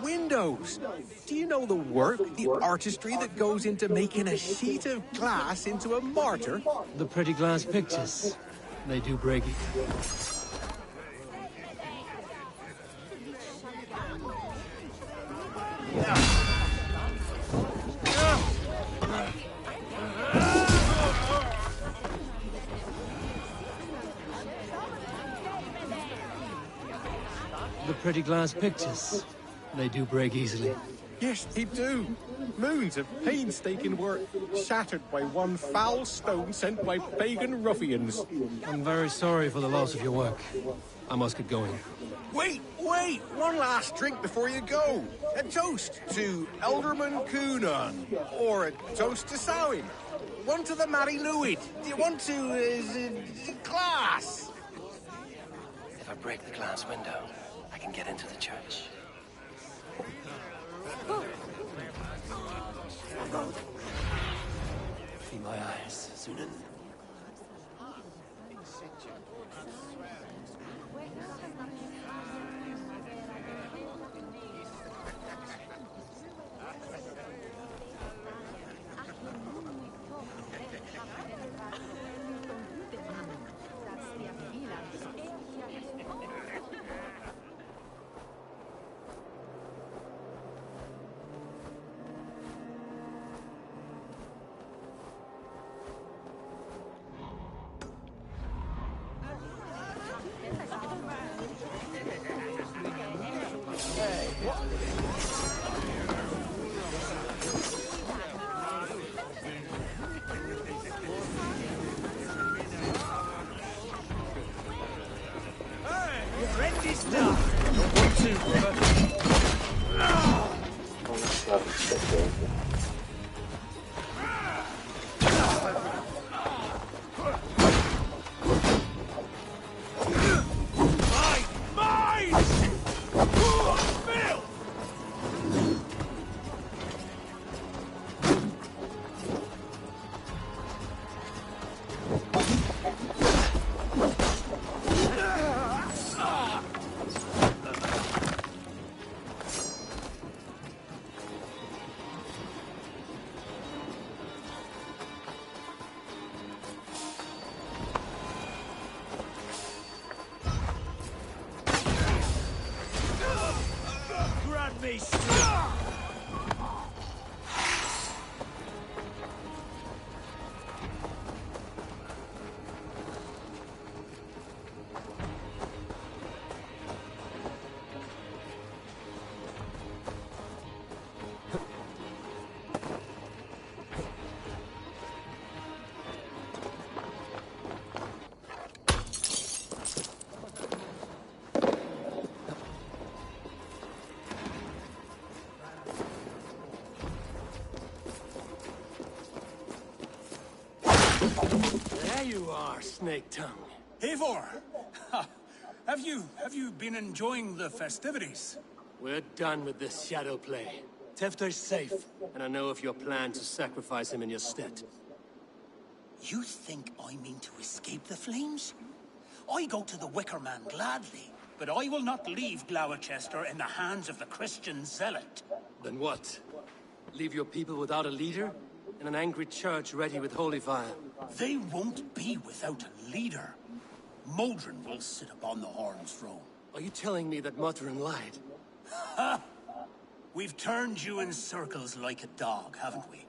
Windows! Do you know the work, the artistry that goes into making a sheet of glass into a martyr? The pretty glass pictures. They do break it. The pretty glass pictures. They do break easily. Yes, they do. Moons of painstaking work, shattered by one foul stone sent by pagan ruffians. I'm very sorry for the loss of your work. I must get going. Wait! One last drink before you go. A toast to Elderman Cunan. Or a toast to Samhain. One to the Mary Lwyd. Do you want to, glass? If I break the glass window, I can get into the church. Free my eyes, Sunan. There you are, Snake Tongue. Eivor! Have you been enjoying the festivities? We're done with this shadow play. Tefter's safe, and I know of your plan to sacrifice him in your stead. You think I mean to escape the flames? I go to the Wicker Man gladly, but I will not leave Gloucester in the hands of the Christian zealot. Then what? Leave your people without a leader? And an angry church ready with holy fire? They won't be without a leader. Modron will sit upon the Horn's throne. Are you telling me that Modron lied? Ha! We've turned you in circles like a dog, haven't we?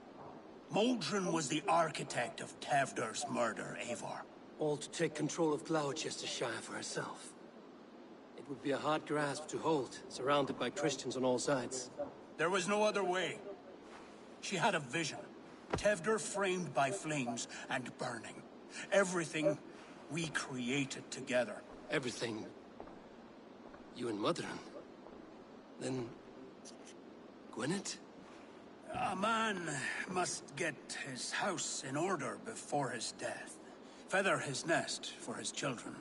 Modron was the architect of Tevder's murder, Eivor. All to take control of Gloucestershire for herself. It would be a hard grasp to hold, surrounded by Christians on all sides. There was no other way. She had a vision. Tevder framed by flames and burning. Everything we created together. Everything? You and Modron? Then... Gwyneth? A man must get his house in order before his death. Feather his nest for his children.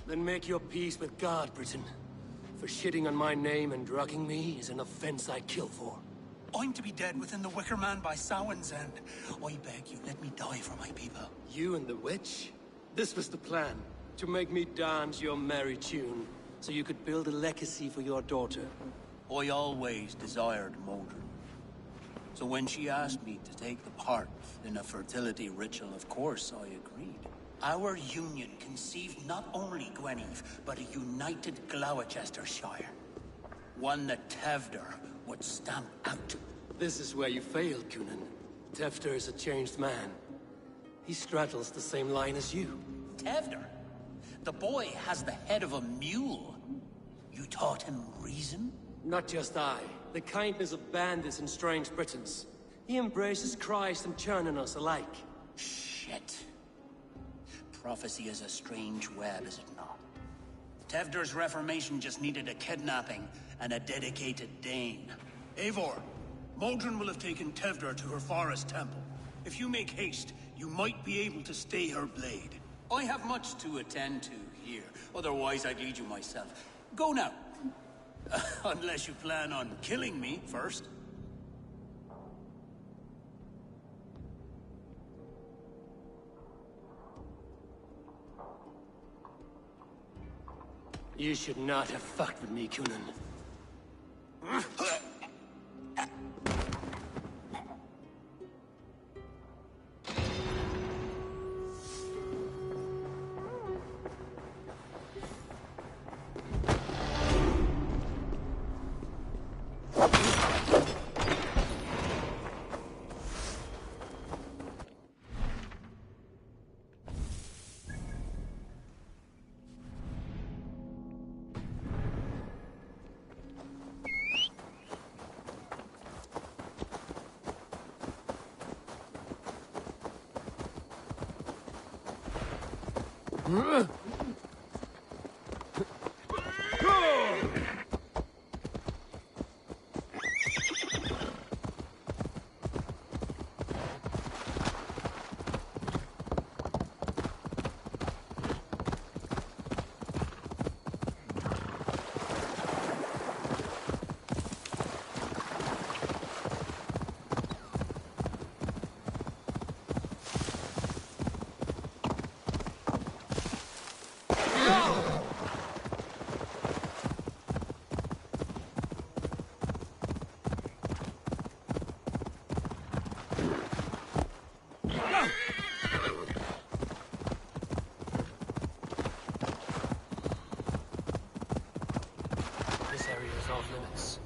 Then make your peace with God, Britain. For shitting on my name and drugging me is an offense I kill for. I'm to be dead within the Wicker Man by Samhain's end. I beg you, let me die for my people. You and the witch? This was the plan. To make me dance your merry tune, so you could build a legacy for your daughter. I always desired Modron. So when she asked me to take the part in a fertility ritual, of course I agreed. Our union conceived not only Gweneve, but a united Gloucestershire. One that Tevder would stamp out. This is where you failed, Cunan. Tefter is a changed man. He straddles the same line as you. Tevder? The boy has the head of a mule. You taught him reason? Not just I. The kindness of bandits and strange Britons. He embraces Christ and churning us alike. Shit. Prophecy is a strange web, is it not? Tevder's reformation just needed a kidnapping and a dedicated Dane. Eivor, Modron will have taken Tevder to her forest temple. If you make haste, you might be able to stay her blade. I have much to attend to here. Otherwise, I'd lead you myself. Go now. Unless you plan on killing me first. You should not have fucked with me, Kunan. This area is off limits.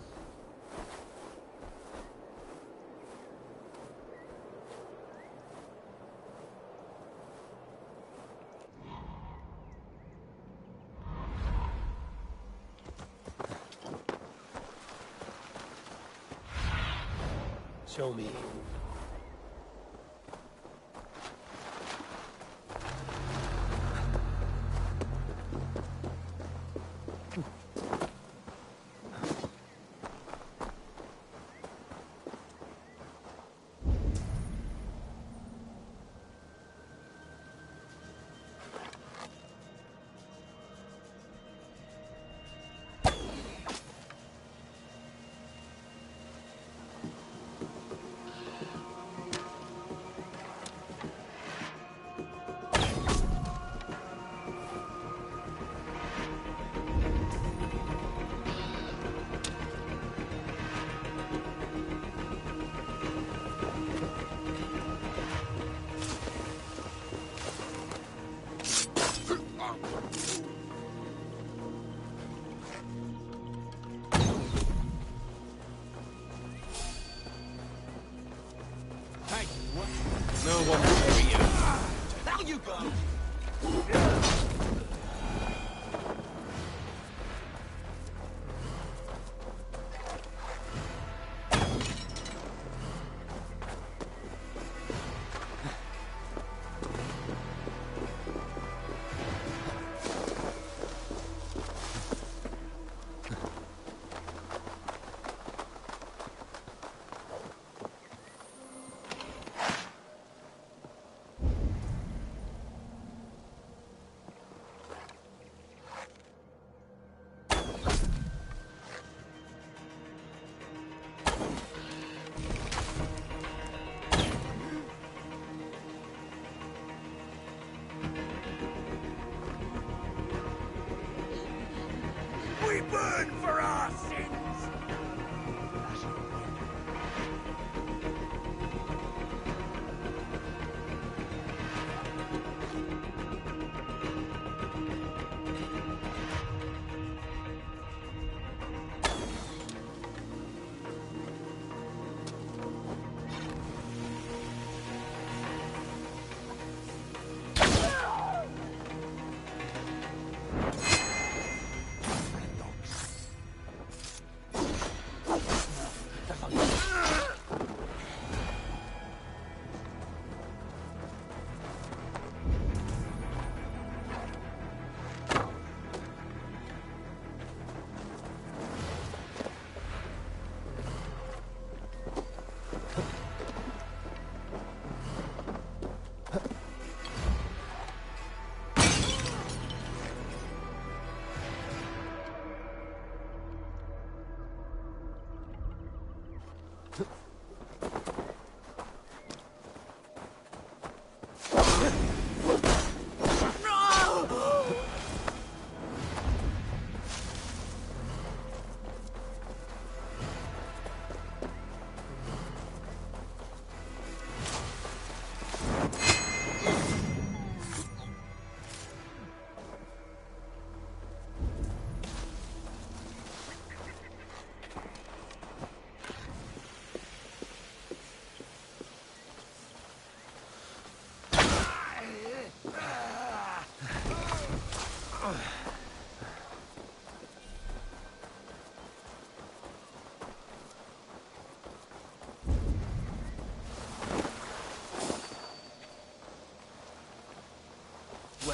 Show me. No one will carry you. Now you go!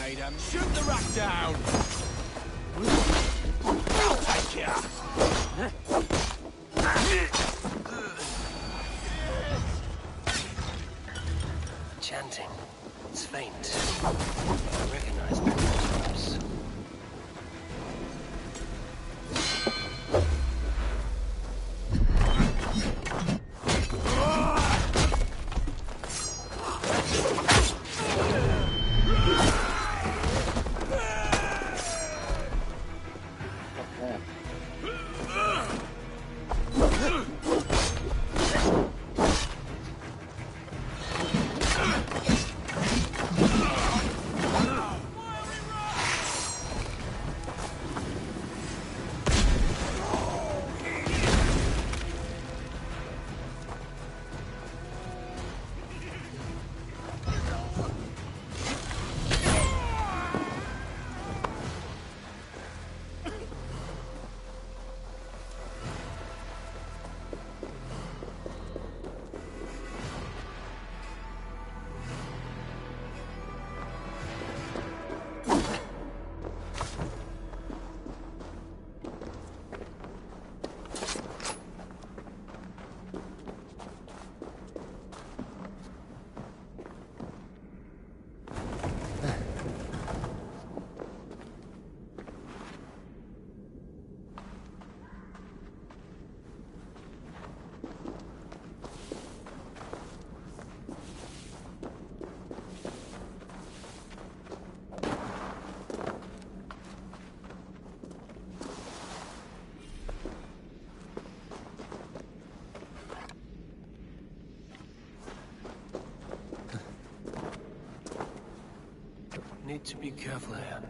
made him. Shoot the rat down! I'll take ya! Chanting. It's faint. I recognize many words. Need to be careful here.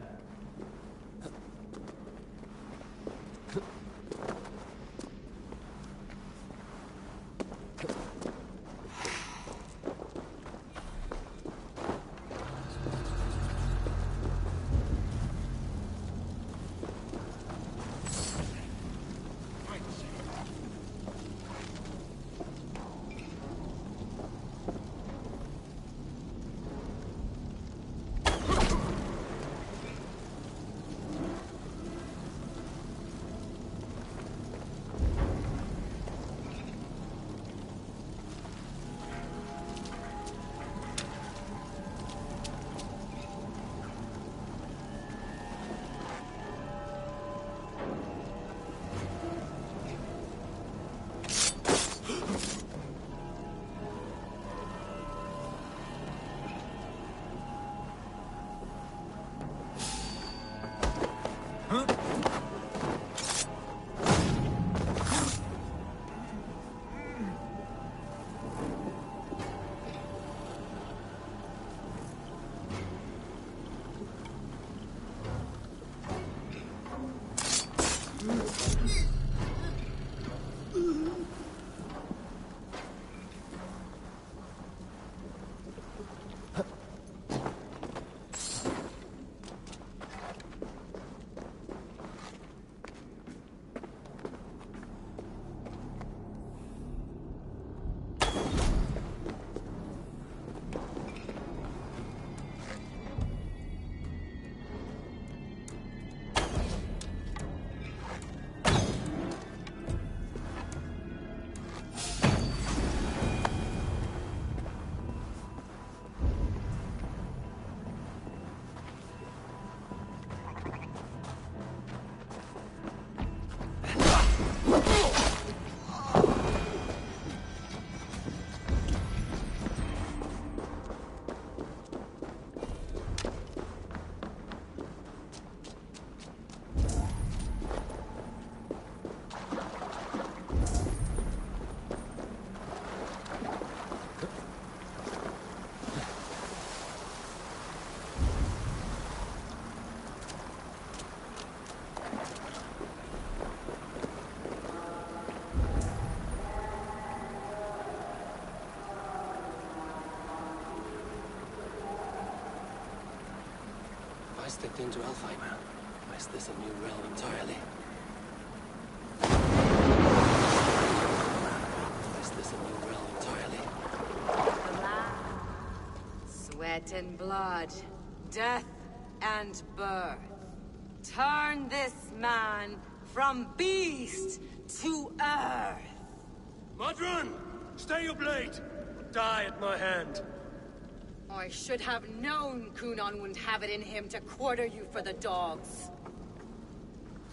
Stepped into Alfheim. Is this a new realm entirely? Is this a new realm entirely? Sweat and blood, death and birth. Turn this man from beast to earth. Modron! Stay your blade! Or die at my hand. I should have known Kunon wouldn't have it in him to quarter you for the dogs.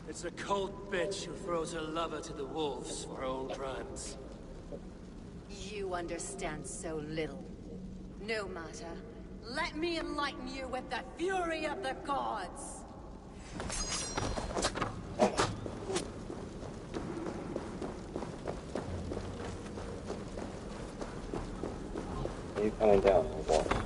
It's a cold bitch who throws her lover to the wolves for her own crimes. You understand so little. No matter. Let me enlighten you with the fury of the gods. Are you coming down or what?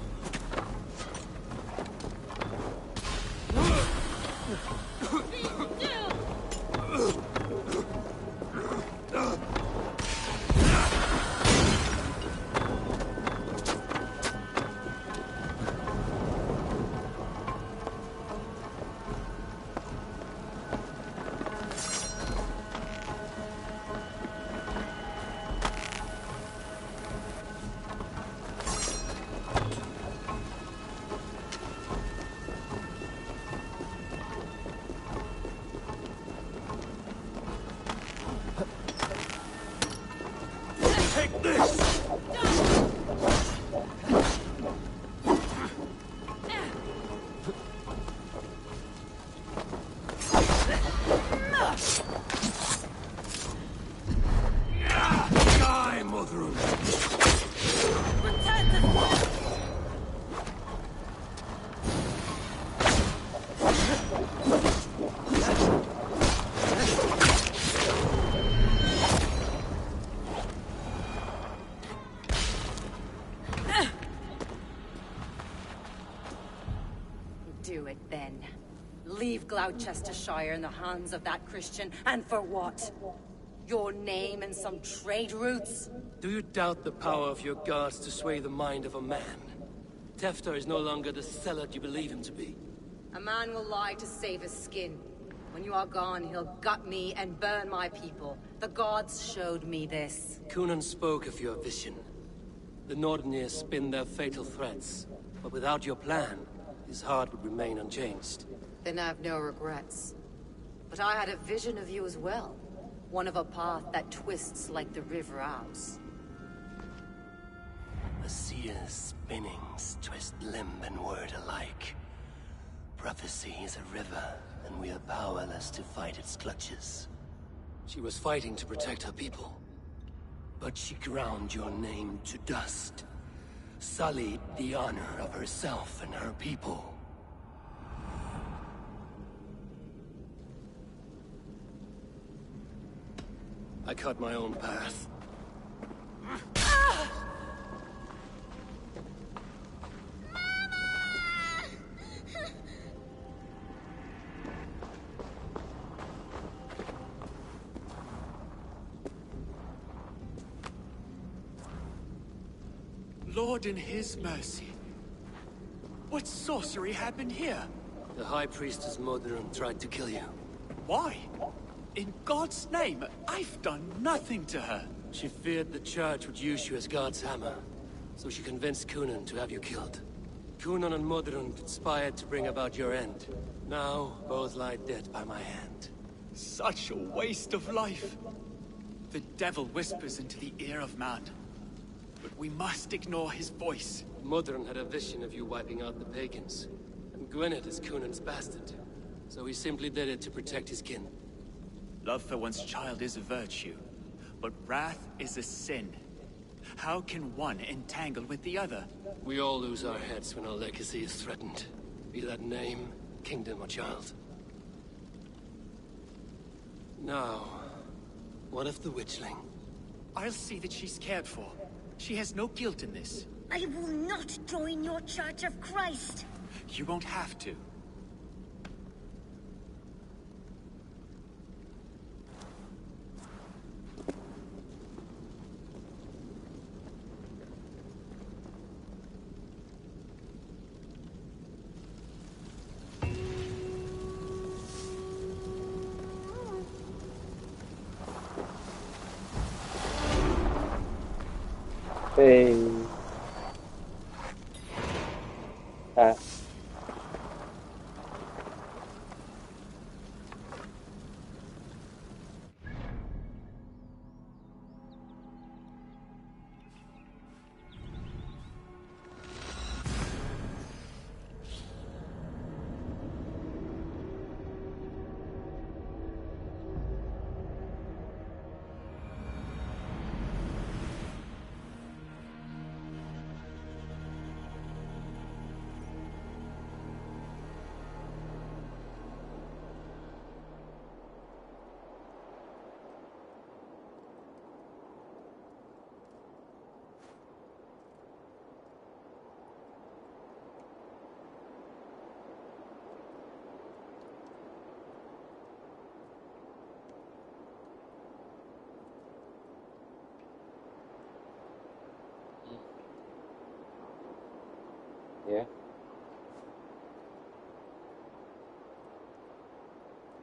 Do it then. Leave Gloucestershire in the hands of that Christian, and for what? Your name and some trade routes? Do you doubt the power of your gods to sway the mind of a man? Tefter is no longer the zealot you believe him to be. A man will lie to save his skin. When you are gone, he'll gut me and burn my people. The gods showed me this. Kunan spoke of your vision. The Nordenir spin their fatal threats, but without your plan, his heart would remain unchanged. Then I've no regrets. But I had a vision of you as well. One of a path that twists like the river Ouse. A seer's spinnings twist limb and word alike. Prophecy is a river, and we are powerless to fight its clutches. She was fighting to protect her people. But she ground your name to dust. Sullied the honor of herself and her people. I cut my own path. Lord in his mercy. What sorcery happened here? The High Priestess Modron tried to kill you. Why? In God's name, I've done nothing to her. She feared the Church would use you as God's hammer, so she convinced Kunan to have you killed. Kunan and Modron conspired to bring about your end. Now, both lie dead by my hand. Such a waste of life. The devil whispers into the ear of man. But we must ignore his voice. Modron had a vision of you wiping out the pagans. And Gwynedd is Kunan's bastard. So he simply did it to protect his kin. Love for one's child is a virtue, but wrath is a sin. How can one entangle with the other? We all lose our heads when our legacy is threatened. Be that name, kingdom, or child. Now, what of the witchling? I'll see that she's cared for. She has no guilt in this. I will not join your Church of Christ. You won't have to. Hey. Yeah.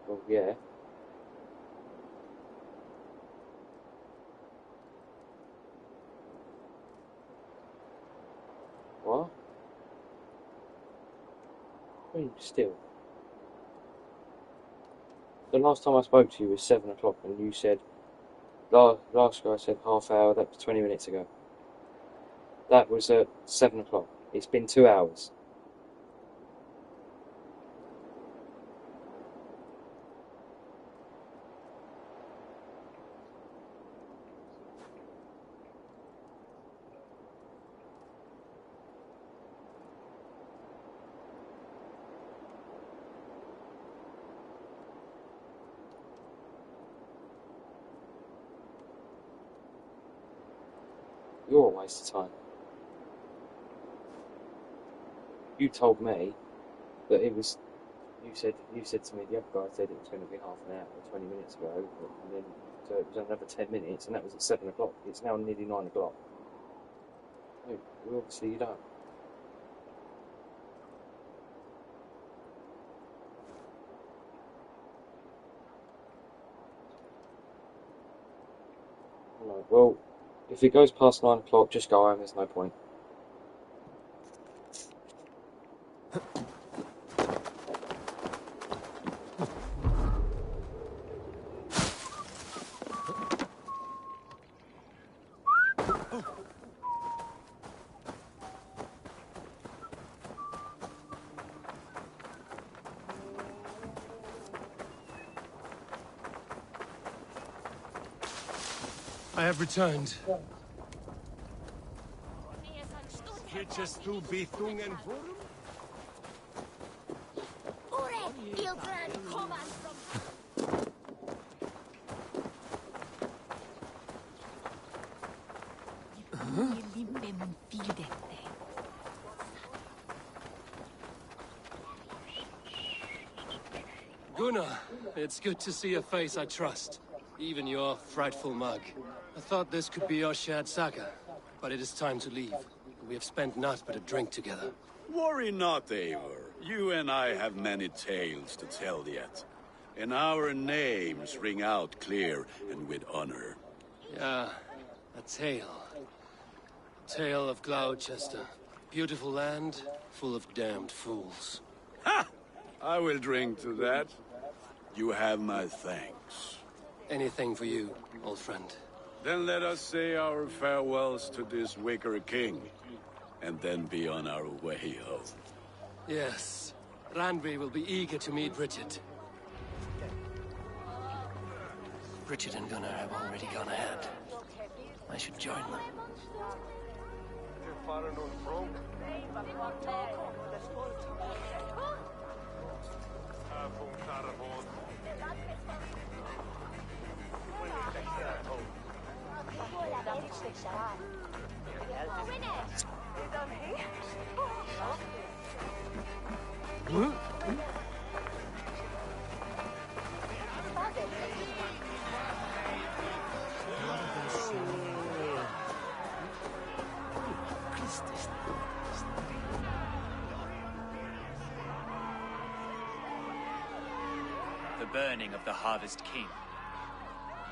Well, yeah. What? Wait, still. The last time I spoke to you was 7 o'clock, and you said last guy said half hour. That was 20 minutes ago. That was at 7 o'clock. It's been 2 hours. You're a waste of time. You told me that it was. You said to me the other guy said it was going to be half an hour, 20 minutes ago, and then so it was another 10 minutes, and that was at 7 o'clock. It's now nearly 9 o'clock. No, well, obviously you don't. Alright, well, if it goes past 9 o'clock, just go home. There's no point. I have returned. Gunnar, it's good to see a face I trust. Even your frightful mug. I thought this could be our shared saga, but it is time to leave. We have spent naught but a drink together. Worry not, Eivor. You and I have many tales to tell yet. And our names ring out clear and with honor. Yeah, a tale. A tale of Gloucester. Beautiful land, full of damned fools. Ha! I will drink to that. You have my thanks. Anything for you, old friend. Then let us say our farewells to this wicker king, and then be on our way home. Yes, Randvi will be eager to meet Bridget. Bridget and Gunnar have already gone ahead. I should join them. The burning of the Harvest King.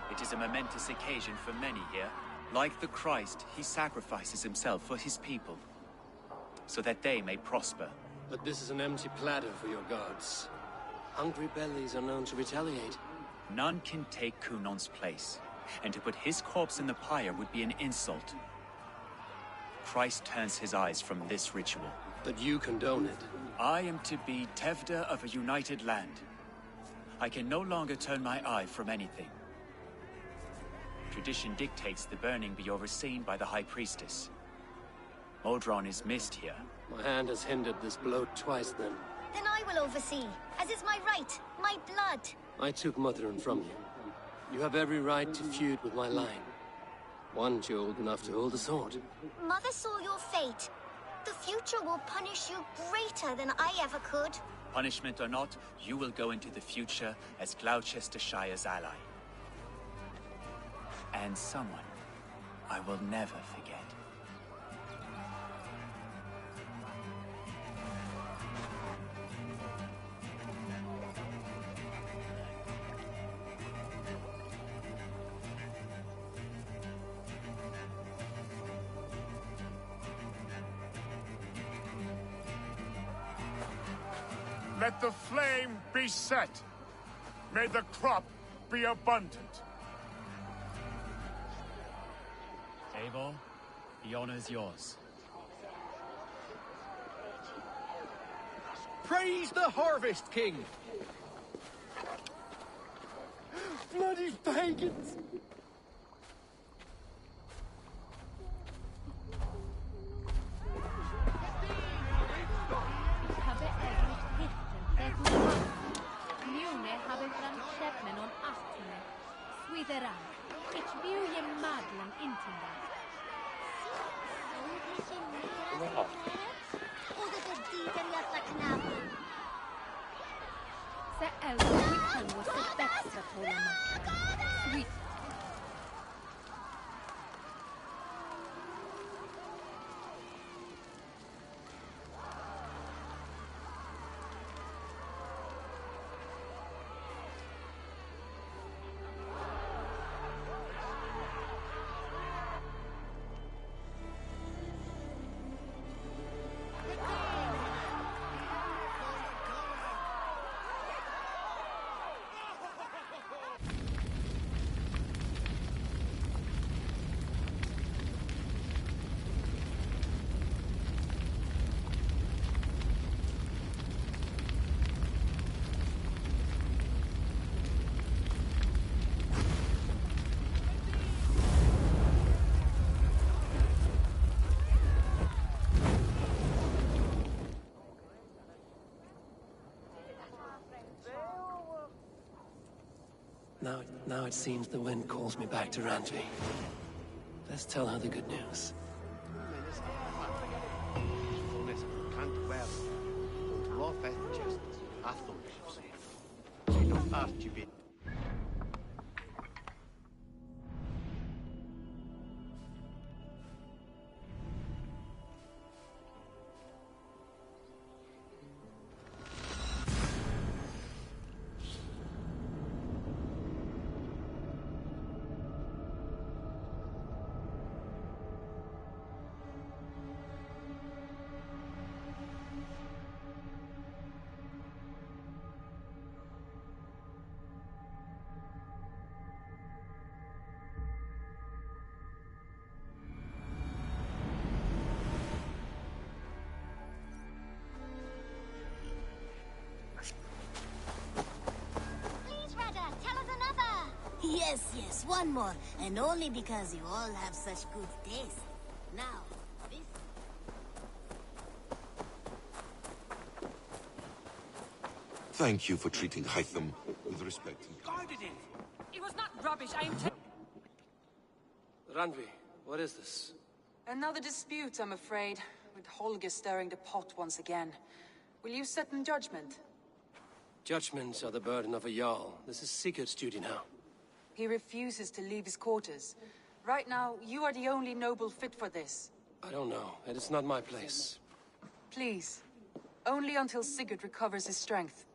It is a momentous occasion for many here. Like the Christ, he sacrifices himself for his people, so that they may prosper. But this is an empty platter for your gods. Hungry bellies are known to retaliate. None can take Kunon's place, and to put his corpse in the pyre would be an insult. Christ turns his eyes from this ritual. But you condone it. I am to be Tevda of a united land. I can no longer turn my eye from anything. Tradition dictates the burning be overseen by the High Priestess. Modron is missed here. My hand has hindered this blow twice then. Then I will oversee, as is my right, my blood. I took Motherun from you. You have every right to feud with my line. Once you're old enough to hold a sword. Mother saw your fate. The future will punish you greater than I ever could. Punishment or not, you will go into the future as Gloucestershire's ally. And someone I will never forget. Let the flame be set. May the crop be abundant. Eivor, the honor's yours. Praise the Harvest King! Bloody pagans! Sweet. Now it seems the wind calls me back to Randvi. Let's tell her the good news. Yes, one more. And only because you all have such good taste. Now, this... Thank you for treating Hytham with respect and Guarded it! It was not rubbish, I am Randvi, what is this? Another dispute, I'm afraid, with Holger stirring the pot once again. Will you sit in judgment? Judgments are the burden of a Jarl. This is Sigurd's duty now. He refuses to leave his quarters. Right now, you are the only noble fit for this. I don't know. It is not my place. Please. Only until Sigurd recovers his strength.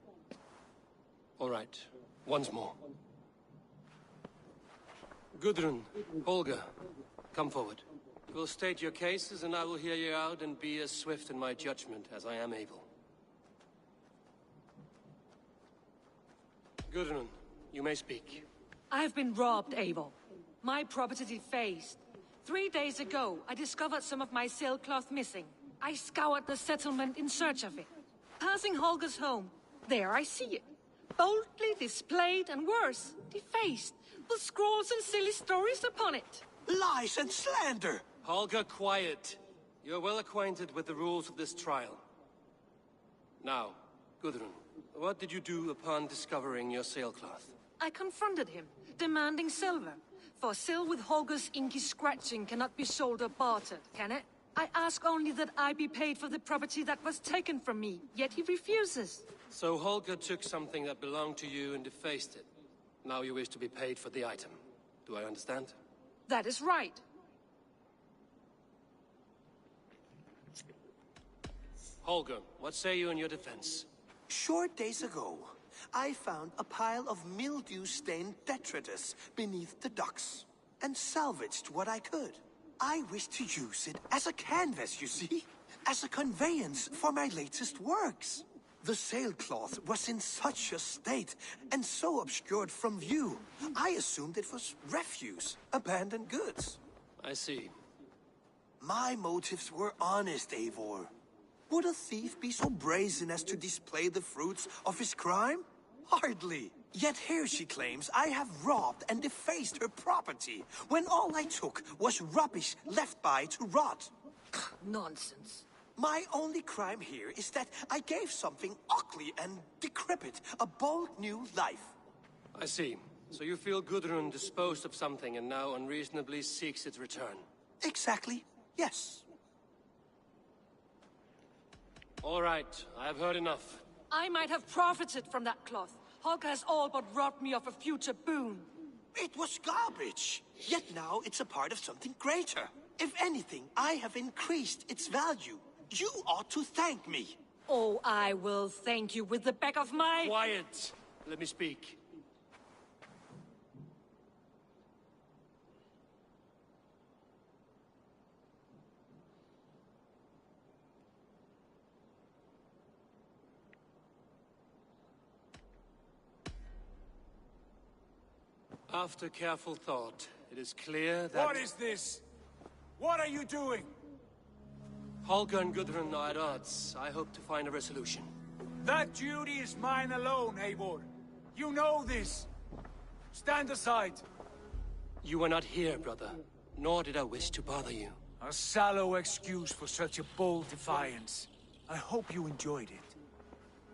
All right. Once more. Gudrun, Holger, come forward. You will state your cases, and I will hear you out and be as swift in my judgment as I am able. Gudrun, you may speak. I have been robbed, Eivor. My property defaced. 3 days ago, I discovered some of my sailcloth missing. I scoured the settlement in search of it. Passing Holger's home, there I see it. Boldly displayed and worse, defaced, with scrolls and silly stories upon it. Lies and slander! Holger, quiet. You're well acquainted with the rules of this trial. Now, Gudrun, what did you do upon discovering your sailcloth? I confronted him, demanding silver. For sil with Holger's inky scratching cannot be sold or bartered, can it? I ask only that I be paid for the property that was taken from me, yet he refuses. So Holger took something that belonged to you and defaced it. Now you wish to be paid for the item. Do I understand? That is right. Holger, what say you in your defense? Short days ago, I found a pile of mildew-stained detritus beneath the docks, and salvaged what I could. I wish to use it as a canvas, you see? As a conveyance for my latest works. The sailcloth was in such a state, and so obscured from view. I assumed it was refuse, abandoned goods. I see. My motives were honest, Eivor. Would a thief be so brazen as to display the fruits of his crime? Hardly. Yet here she claims I have robbed and defaced her property, when all I took was rubbish left by to rot. Nonsense. My only crime here is that I gave something ugly and decrepit a bold new life. I see. So you feel Gudrun disposed of something and now unreasonably seeks its return? Exactly, yes. All right, I have heard enough. I might have profited from that cloth. Holger has all but robbed me of a future boon. It was garbage. Yet now it's a part of something greater. If anything, I have increased its value. You ought to thank me. Oh, I will thank you with the back of my... Quiet! Let me speak. After careful thought, it is clear that... What is this? What are you doing? Holger and Gudrun are at odds. I hope to find a resolution. That duty is mine alone, Eivor. You know this. Stand aside. You were not here, brother. Nor did I wish to bother you. A sallow excuse for such a bold defiance. I hope you enjoyed it.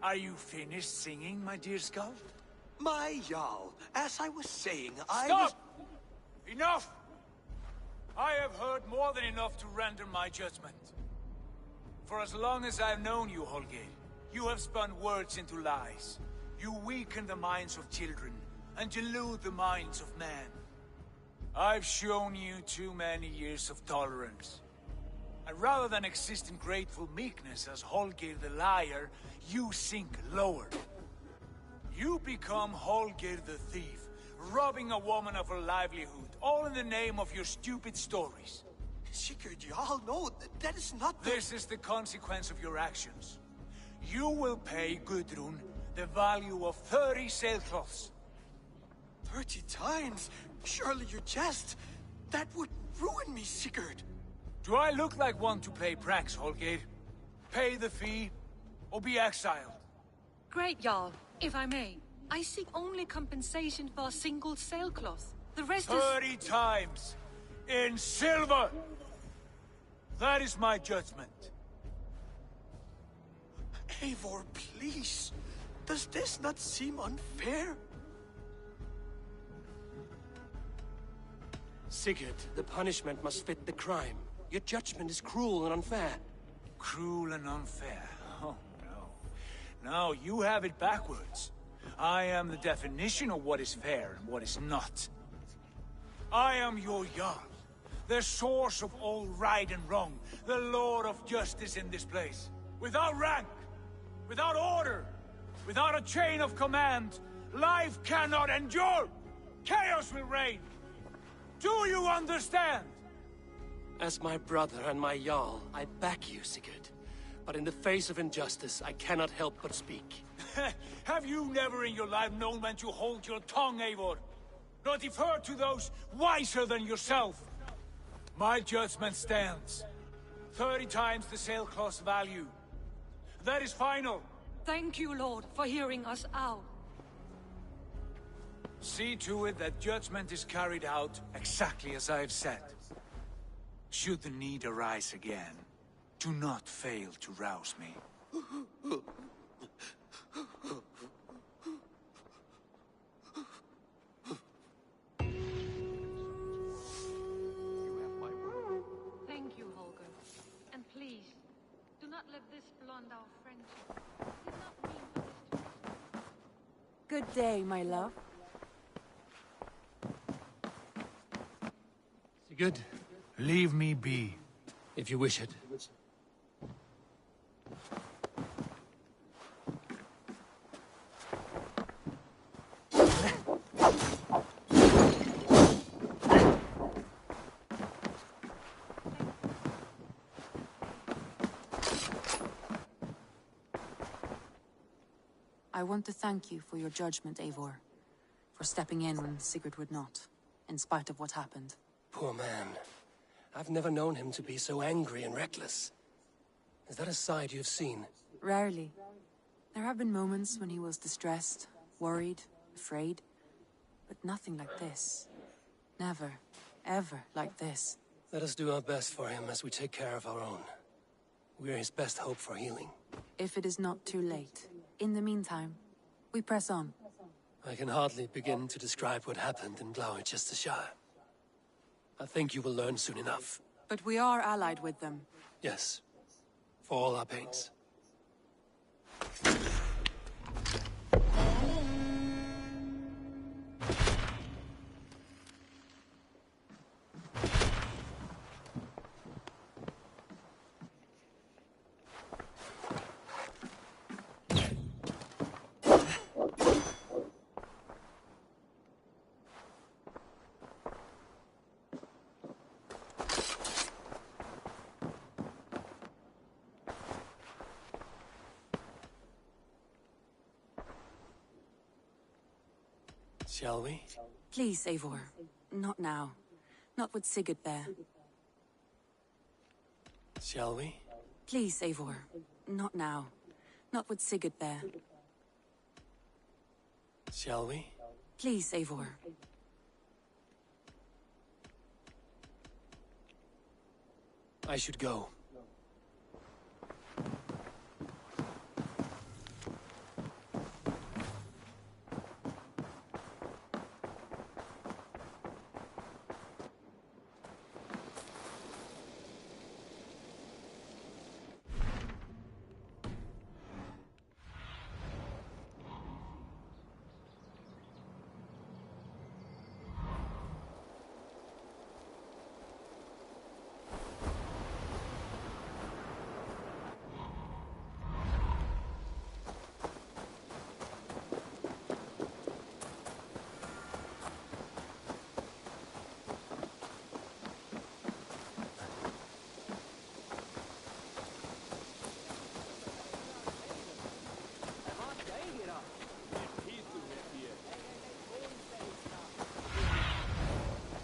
Are you finished singing, my dear Skull? My Jarl, as I was saying, Stop! Enough! I have heard more than enough to render my judgment. For as long as I've known you, Holger, you have spun words into lies. You weaken the minds of children, and delude the minds of men. I've shown you too many years of tolerance. And rather than exist in grateful meekness as Holger the liar, you sink lower. You become Holger the thief, robbing a woman of her livelihood, all in the name of your stupid stories. Sigurd, Jarl, no, that is not the... This is the consequence of your actions. You will pay Gudrun the value of 30 sailcloths. 30 times? Surely you jest. That would ruin me, Sigurd. Do I look like one to play pranks, Holger? Pay the fee, or be exiled. Great, Jarl. If I may, I seek only compensation for a single sailcloth. The rest 30 times! In silver! That is my judgment. Eivor, please. Does this not seem unfair? Sigurd, the punishment must fit the crime. Your judgment is cruel and unfair. Cruel and unfair? Oh, no. No, you have it backwards. I am the definition of what is fair and what is not. I am your Jarl, the source of all right and wrong, the Lord of justice in this place. Without rank, without order, without a chain of command, life cannot endure! Chaos will reign! Do you understand? As my brother and my Jarl, I back you, Sigurd. But in the face of injustice, I cannot help but speak. Have you never in your life known when to hold your tongue, Eivor? Not defer to those wiser than yourself? My judgment stands. 30 times the sailcloth's value. That is final. Thank you, Lord, for hearing us out. See to it that judgment is carried out exactly as I have said. Should the need arise again, do not fail to rouse me. Thank you, Holger. And please, do not let this blunt our friendship. I did not mean for this to... Good day, my love. Sigurd? Leave me be. If you wish it. I want to thank you for your judgment, Eivor. For stepping in when Sigurd would not, in spite of what happened. Poor man. I've never known him to be so angry and reckless. Is that a side you've seen? Rarely. There have been moments when he was distressed, worried, afraid. But nothing like this. Never, ever like this. Let us do our best for him as we take care of our own. We're his best hope for healing. If it is not too late. In the meantime, we press on. I can hardly begin to describe what happened in Gloucestershire. I think you will learn soon enough. But we are allied with them. Yes. For all our pains. Shall we? Please, Eivor. Not now. Not with Sigurd there. Shall we? Please, Eivor. Not now. Not with Sigurd there. Shall we? Please, Eivor. I should go.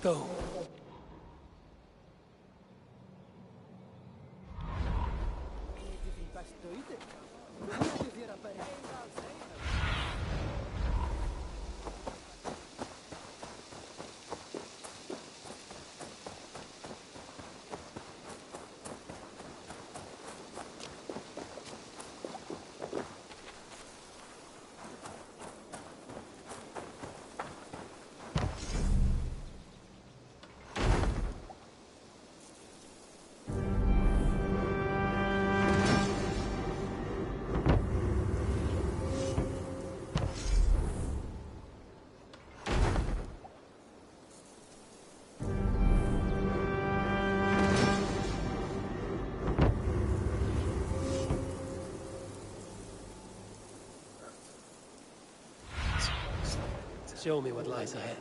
Go. Show me what lies ahead.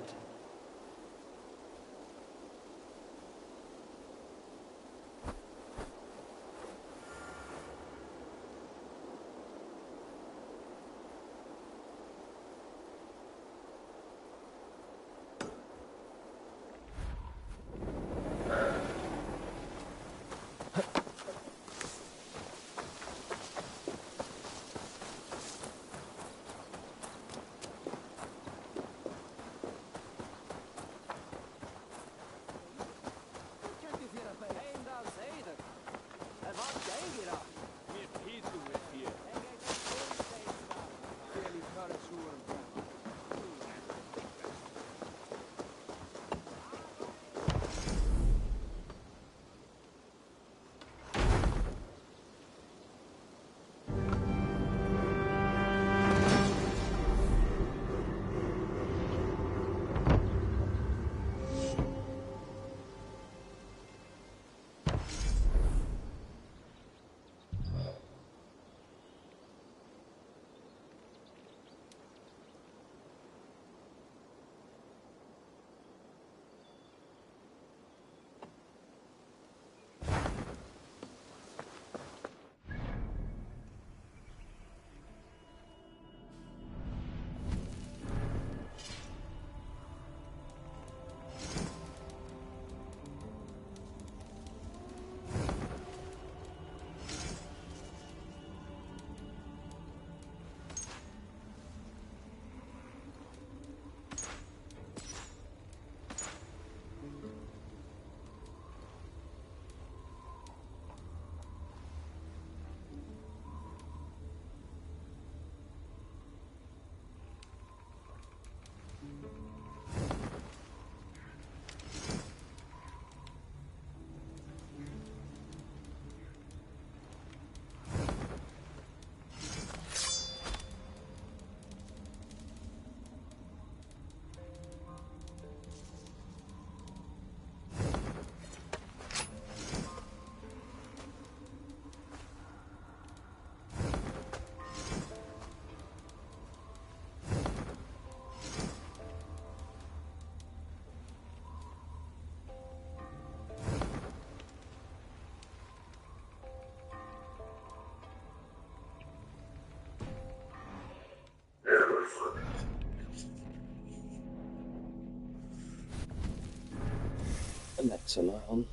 Alexa light on.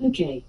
Okay.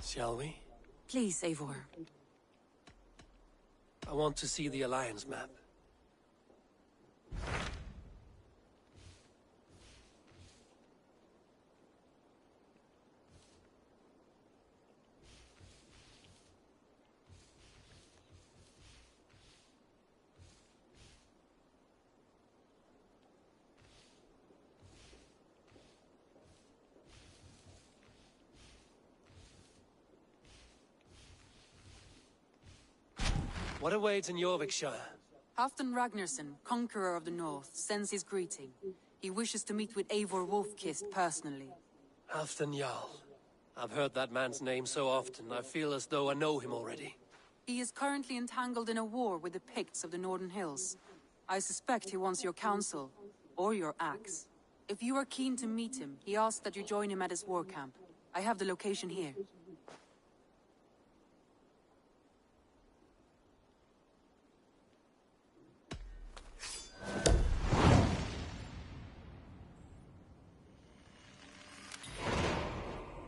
Shall we? Please, Eivor. I want to see the Alliance map. What awaits in Jorvikshire? Halfdan Ragnarsson, conqueror of the north, sends his greeting. He wishes to meet with Eivor Wolfkist personally. Halfdan Jarl. I've heard that man's name so often, I feel as though I know him already. He is currently entangled in a war with the Picts of the Northern Hills. I suspect he wants your counsel, or your axe. If you are keen to meet him, he asks that you join him at his war camp. I have the location here.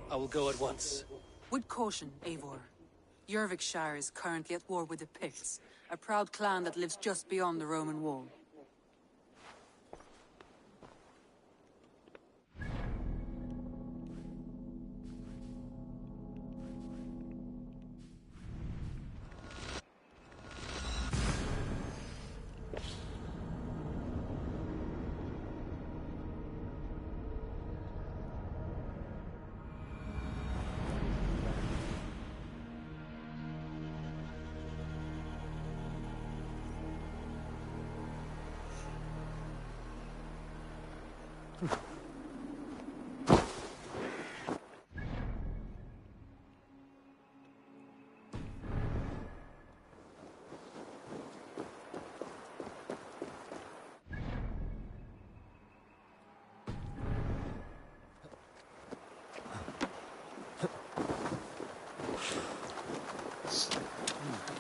I will go at once. With caution, Eivor. Jorvikshire is currently at war with the Picts, a proud clan that lives just beyond the Roman wall.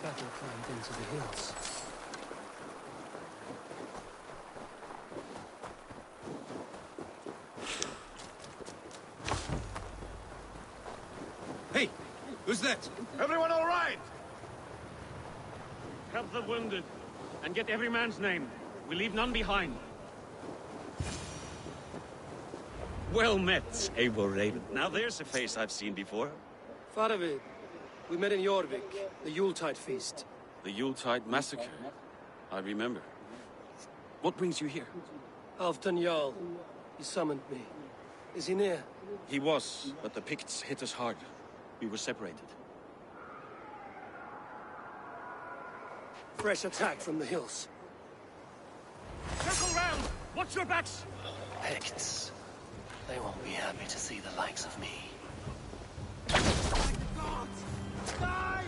Battle climbed into the hills. Hey! Who's that? Everyone all right? Help the wounded, and get every man's name. We leave none behind. Well met, Eivor Raven. Now there's a face I've seen before. Faravid, we met in Jorvik, the Yuletide feast. The Yuletide massacre. I remember. What brings you here? Halfdan Jarl. He summoned me. Is he near? He was, but the Picts hit us hard. We were separated. Fresh attack from the hills. Circle round! Watch your backs! Picts. They won't be happy to see the likes of me. Die!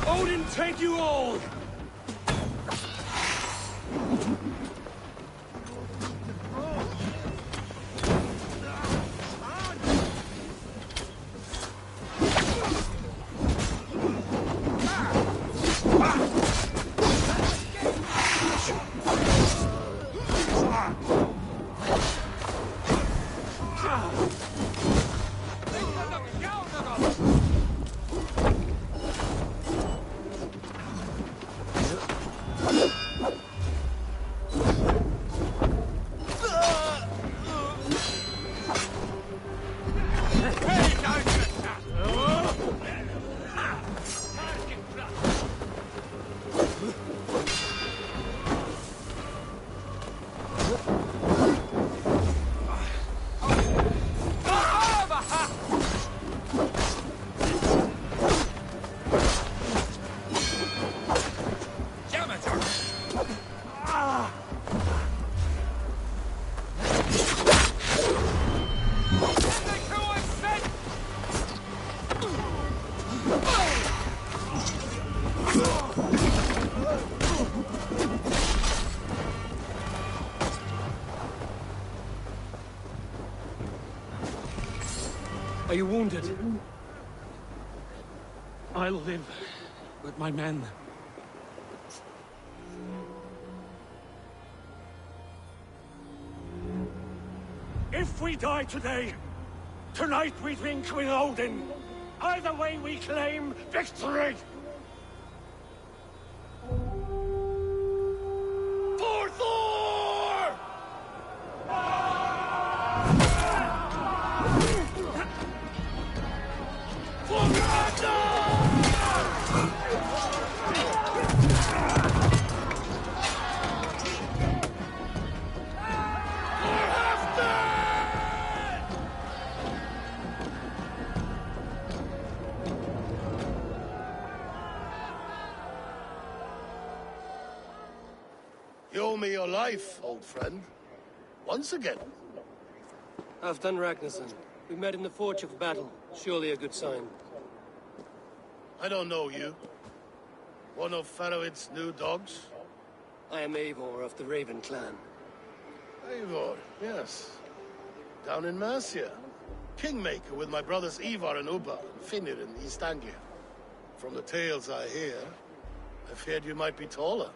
Odin, take you all! Are you wounded? I'll live with my men. If we die today, tonight we drink with Odin. Either way we claim victory! For Thor! For You owe me your life, old friend. Once again. Halfdan Ragnarsson. We met in the Forge of Battle. Surely a good sign. I don't know you. One of Faroid's new dogs? I am Eivor of the Raven clan. Eivor, yes. Down in Mercia. Kingmaker with my brothers Ivar and Ubba and Finnir in East Anglia. From the tales I hear, I feared you might be taller.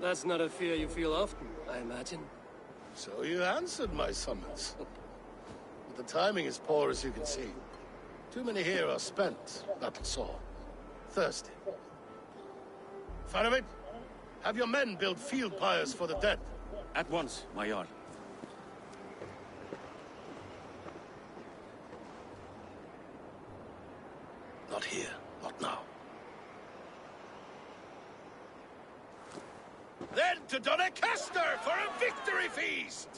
That's not a fear you feel often, I imagine. So you answered my summons. But the timing is poor, as you can see. Too many here are spent, battle-sore, thirsty. Faramir, have your men build field pyres for the dead. At once, my Jarl. Not here, not now. Then to Doncaster for a victory feast!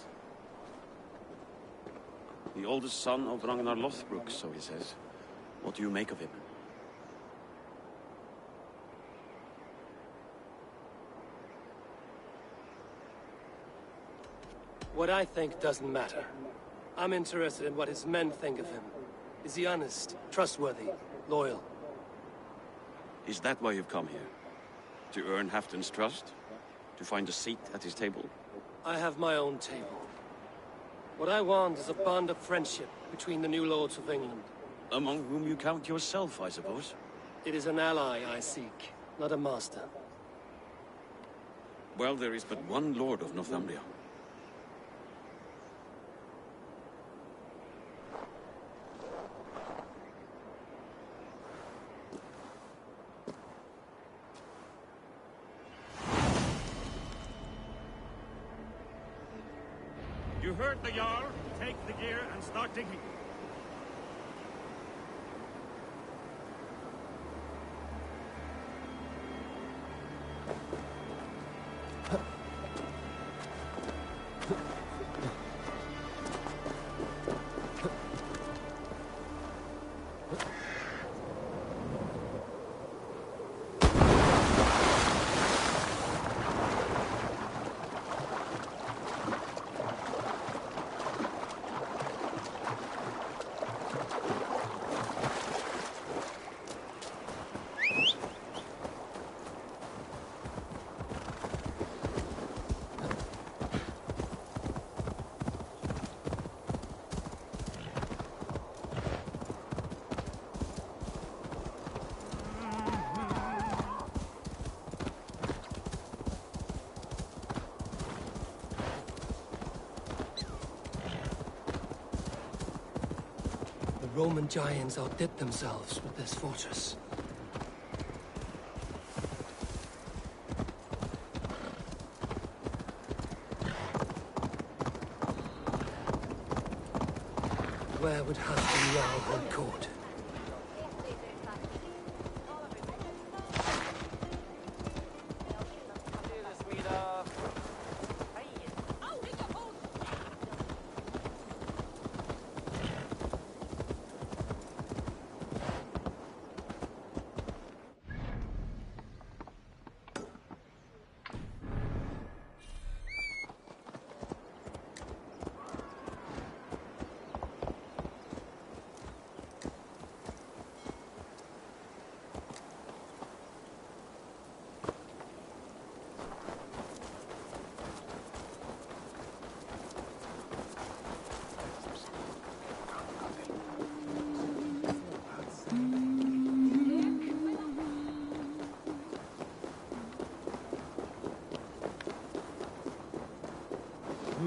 The oldest son of Ragnar Lothbrok, so he says. What do you make of him? What I think doesn't matter. I'm interested in what his men think of him. Is he honest, trustworthy, loyal? Is that why you've come here? To earn Halfdan's trust? To find a seat at his table? I have my own table. What I want is a bond of friendship between the new lords of England. Among whom you count yourself, I suppose? It is an ally I seek, not a master. Well, there is but one lord of Northumbria. You heard the Jarl. Take the gear and start digging. The Roman giants outdid themselves with this fortress. Where would Halfdan Jarl hold court?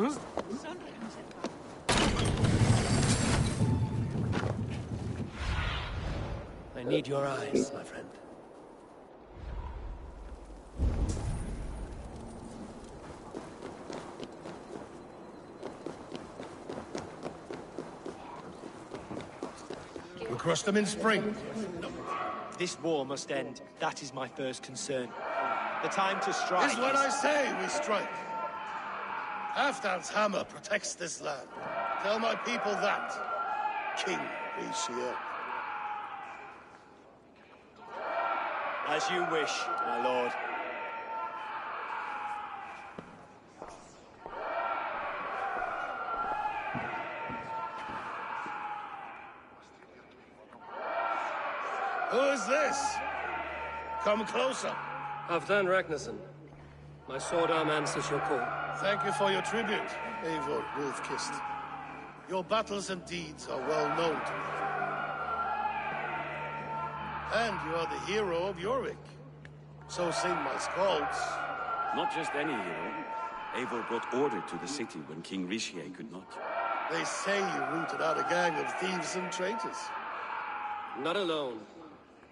I need your eyes, my friend. We crushed them in spring. This war must end. That is my first concern. The time to strike Is when I say we strike. Halfdan's hammer protects this land. Tell my people that, King Richelieu. As you wish, my lord. Who is this? Come closer. Halfdan Ragnarsson. My sword arm answers your call. Thank you for your tribute, Eivor Wolf-Kissed. Your battles and deeds are well known to me. And you are the hero of Jorvik. So sing my skalds. Not just any hero. Eivor brought order to the city when King Richelieu could not. They say you rooted out a gang of thieves and traitors. Not alone,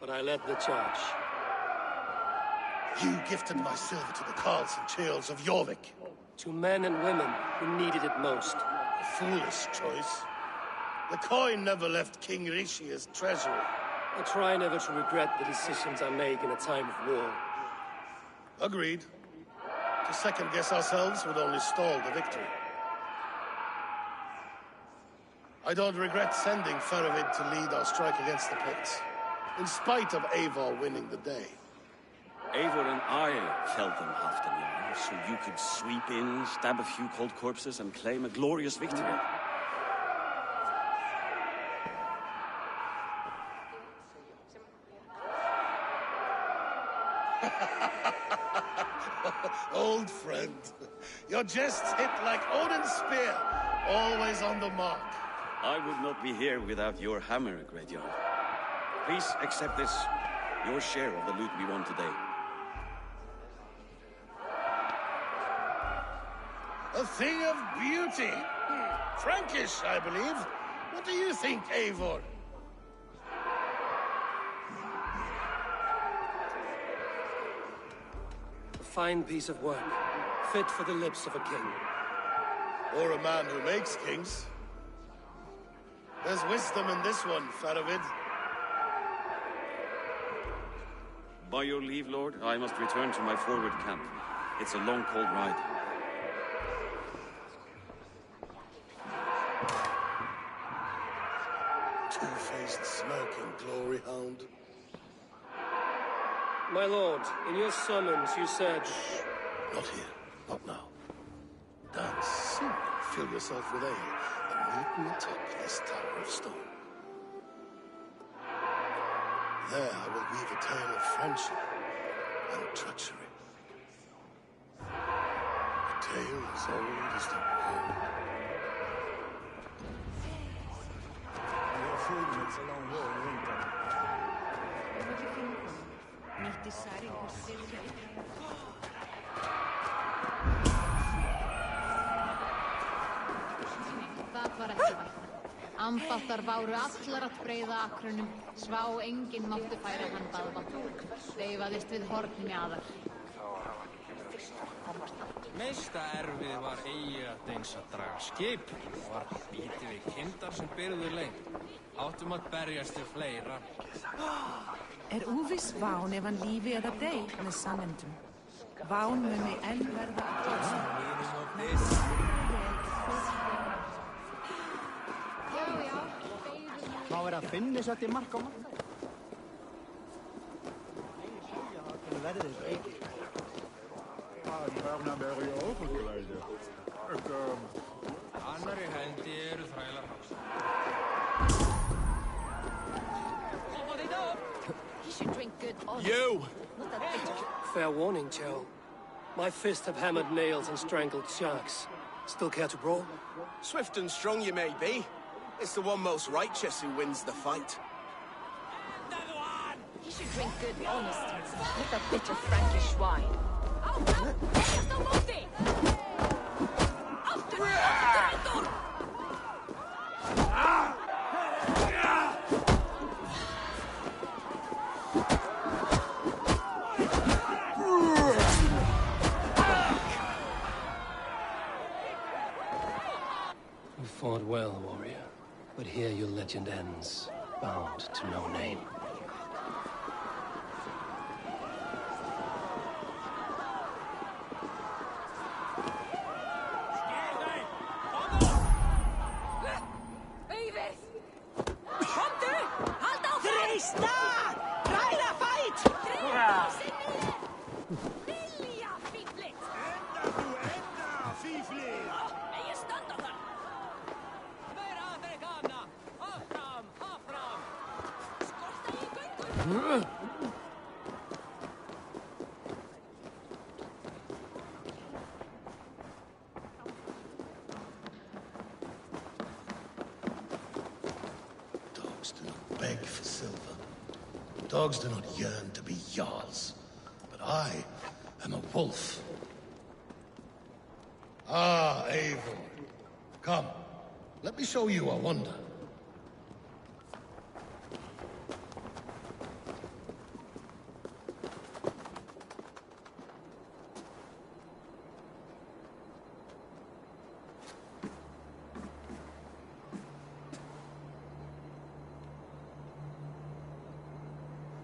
but I led the charge. You gifted my silver to the carls and churls of Jorvik. To men and women who needed it most. A foolish choice. The coin never left King Richelieu's treasury. I try never to regret the decisions I make in a time of war. Agreed. To second-guess ourselves would only stall the victory. I don't regret sending Faravid to lead our strike against the Picts, in spite of Eivor winning the day. Eivor and I felled them Halfdan, so you could sweep in, stab a few cold corpses, and claim a glorious victory. Old friend, your jests hit like Odin's spear, always on the mark. I would not be here without your hammer, Great Jarl. Please accept this, your share of the loot we won today. A thing of beauty. Frankish, I believe. What do you think, Eivor? A fine piece of work, fit for the lips of a king. Or a man who makes kings. There's wisdom in this one, Faravid. By your leave, Lord, I must return to my forward camp. It's a long, cold ride. Two-faced, smirking glory hound. My lord, in your summons you said... Not here. Not now. Dance, sing, fill yourself with ale, and meet me atop this tower of stone. There I will weave a tale of friendship and treachery. A tale as old as the world. Your food makes a long war in winter. What do you think? Nicht deciding who's silly. Það var ekki vægt. Ambattar báru allar að breiða akrunum, svá enginn mátti færa hann baðvatn. Veifaðist við horn mjaðar. Meista erfið var eiginlega eins að draga skip og var bítið við kindar sem byrjuðu lengt. Áttum að berjast við fleira. Óviss Ván ef hann lífi eða dey með sannindum. Ván muni enn verða að Má vera að finna svo til mark á mark. Hvernig verður þið ekki? Þarna verður ég ófuglæði. Annarri hendi eru þrælar hans. He should drink good oil. You! Not that bitter. Fair warning, Joe. My fists have hammered nails and strangled sharks. Still care to brawl? Swift and strong you may be. It's the one most righteous who wins the fight. He should drink good honest, not that bitter Frankish wine. After You fought well, warrior. But here your legend ends, bound to no name. Dogs do not beg for silver. Dogs do not yearn to be jarls. But I am a wolf. Ah, Eivor. Come, let me show you a wonder.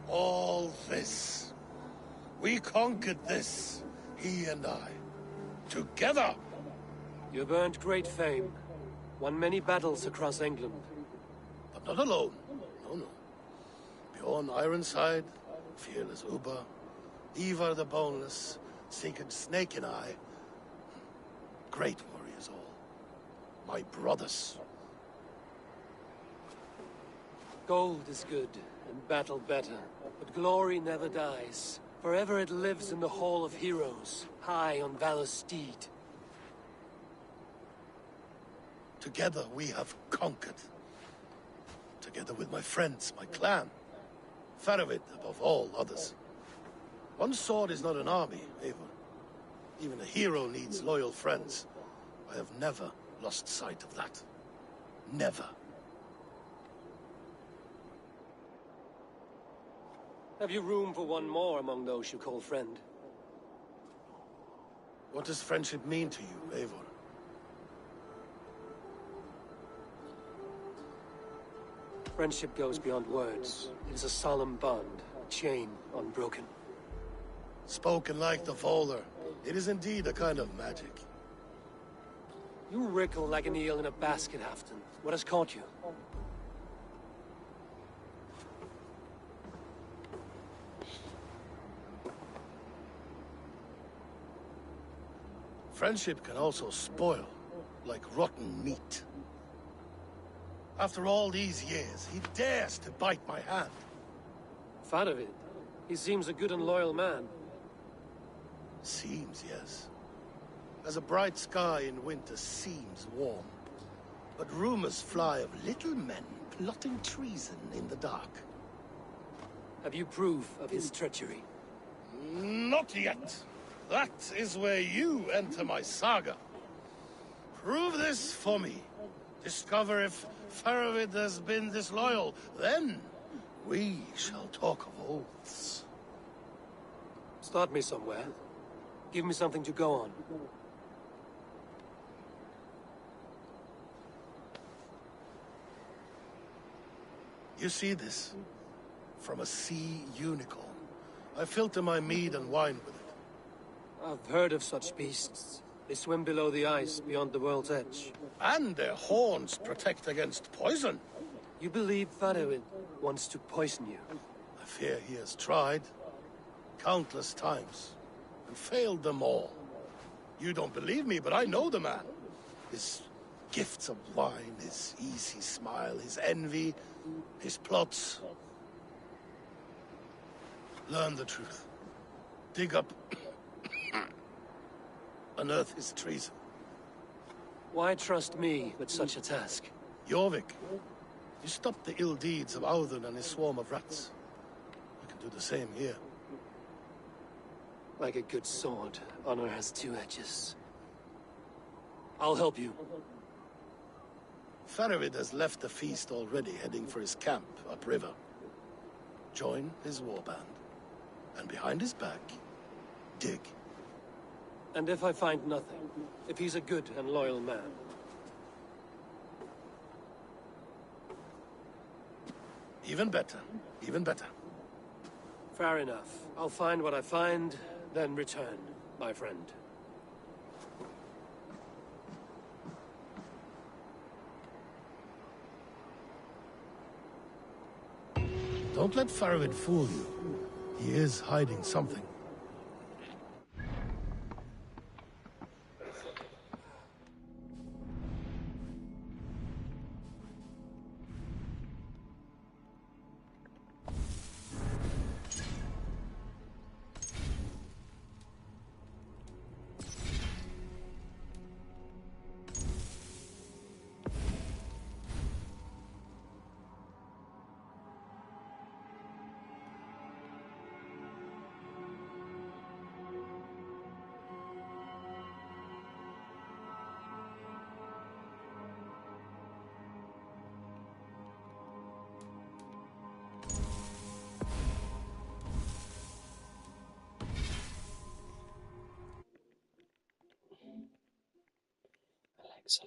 All this. We conquered this, he and I. Together! You've earned great fame. Won many battles across England. But not alone. No, no. Bjorn Ironside, fearless Uber, Ivar the Boneless, Sigurd Snake and I. Great warriors all. My brothers. Gold is good, and battle better. But glory never dies. Forever it lives in the Hall of Heroes, high on Valor's steed. Together we have conquered. Together with my friends, my clan. Faravid above all others. One sword is not an army, Eivor. Even a hero needs loyal friends. I have never lost sight of that. Never. Have you room for one more among those you call friend? What does friendship mean to you, Eivor? Friendship goes beyond words. It is a solemn bond, a chain unbroken. Spoken like the Volar, it is indeed a kind of magic. You wriggle like an eel in a basket, Halfton. What has caught you? Friendship can also spoil, like rotten meat. After all these years, he dares to bite my hand. Faravid. He seems a good and loyal man. Seems, yes. As a bright sky in winter seems warm. But rumors fly of little men plotting treason in the dark. Have you proof of his treachery? Not yet. That is where you enter my saga. Prove this for me. Discover if Faravid has been disloyal. Then we shall talk of oaths. Start me somewhere. Give me something to go on. You see this? From a sea unicorn. I filter my mead and wine with it. I've heard of such beasts. They swim below the ice, beyond the world's edge. And their horns protect against poison. You believe Faravid wants to poison you? I fear he has tried. Countless times. And failed them all. You don't believe me, but I know the man. His gifts of wine, his easy smile, his envy, his plots. Learn the truth. Dig up... unearth his treason. Why trust me with such a task? Jorvik, you stopped the ill deeds of Audun and his swarm of rats. You can do the same here. Like a good sword, honor has two edges. I'll help you. Faravid has left the feast already, heading for his camp upriver. Join his warband, and behind his back, dig. And if I find nothing, if he's a good and loyal man? Even better, even better. Fair enough. I'll find what I find, then return, my friend. Don't let Faravid fool you. He is hiding something. Alexa.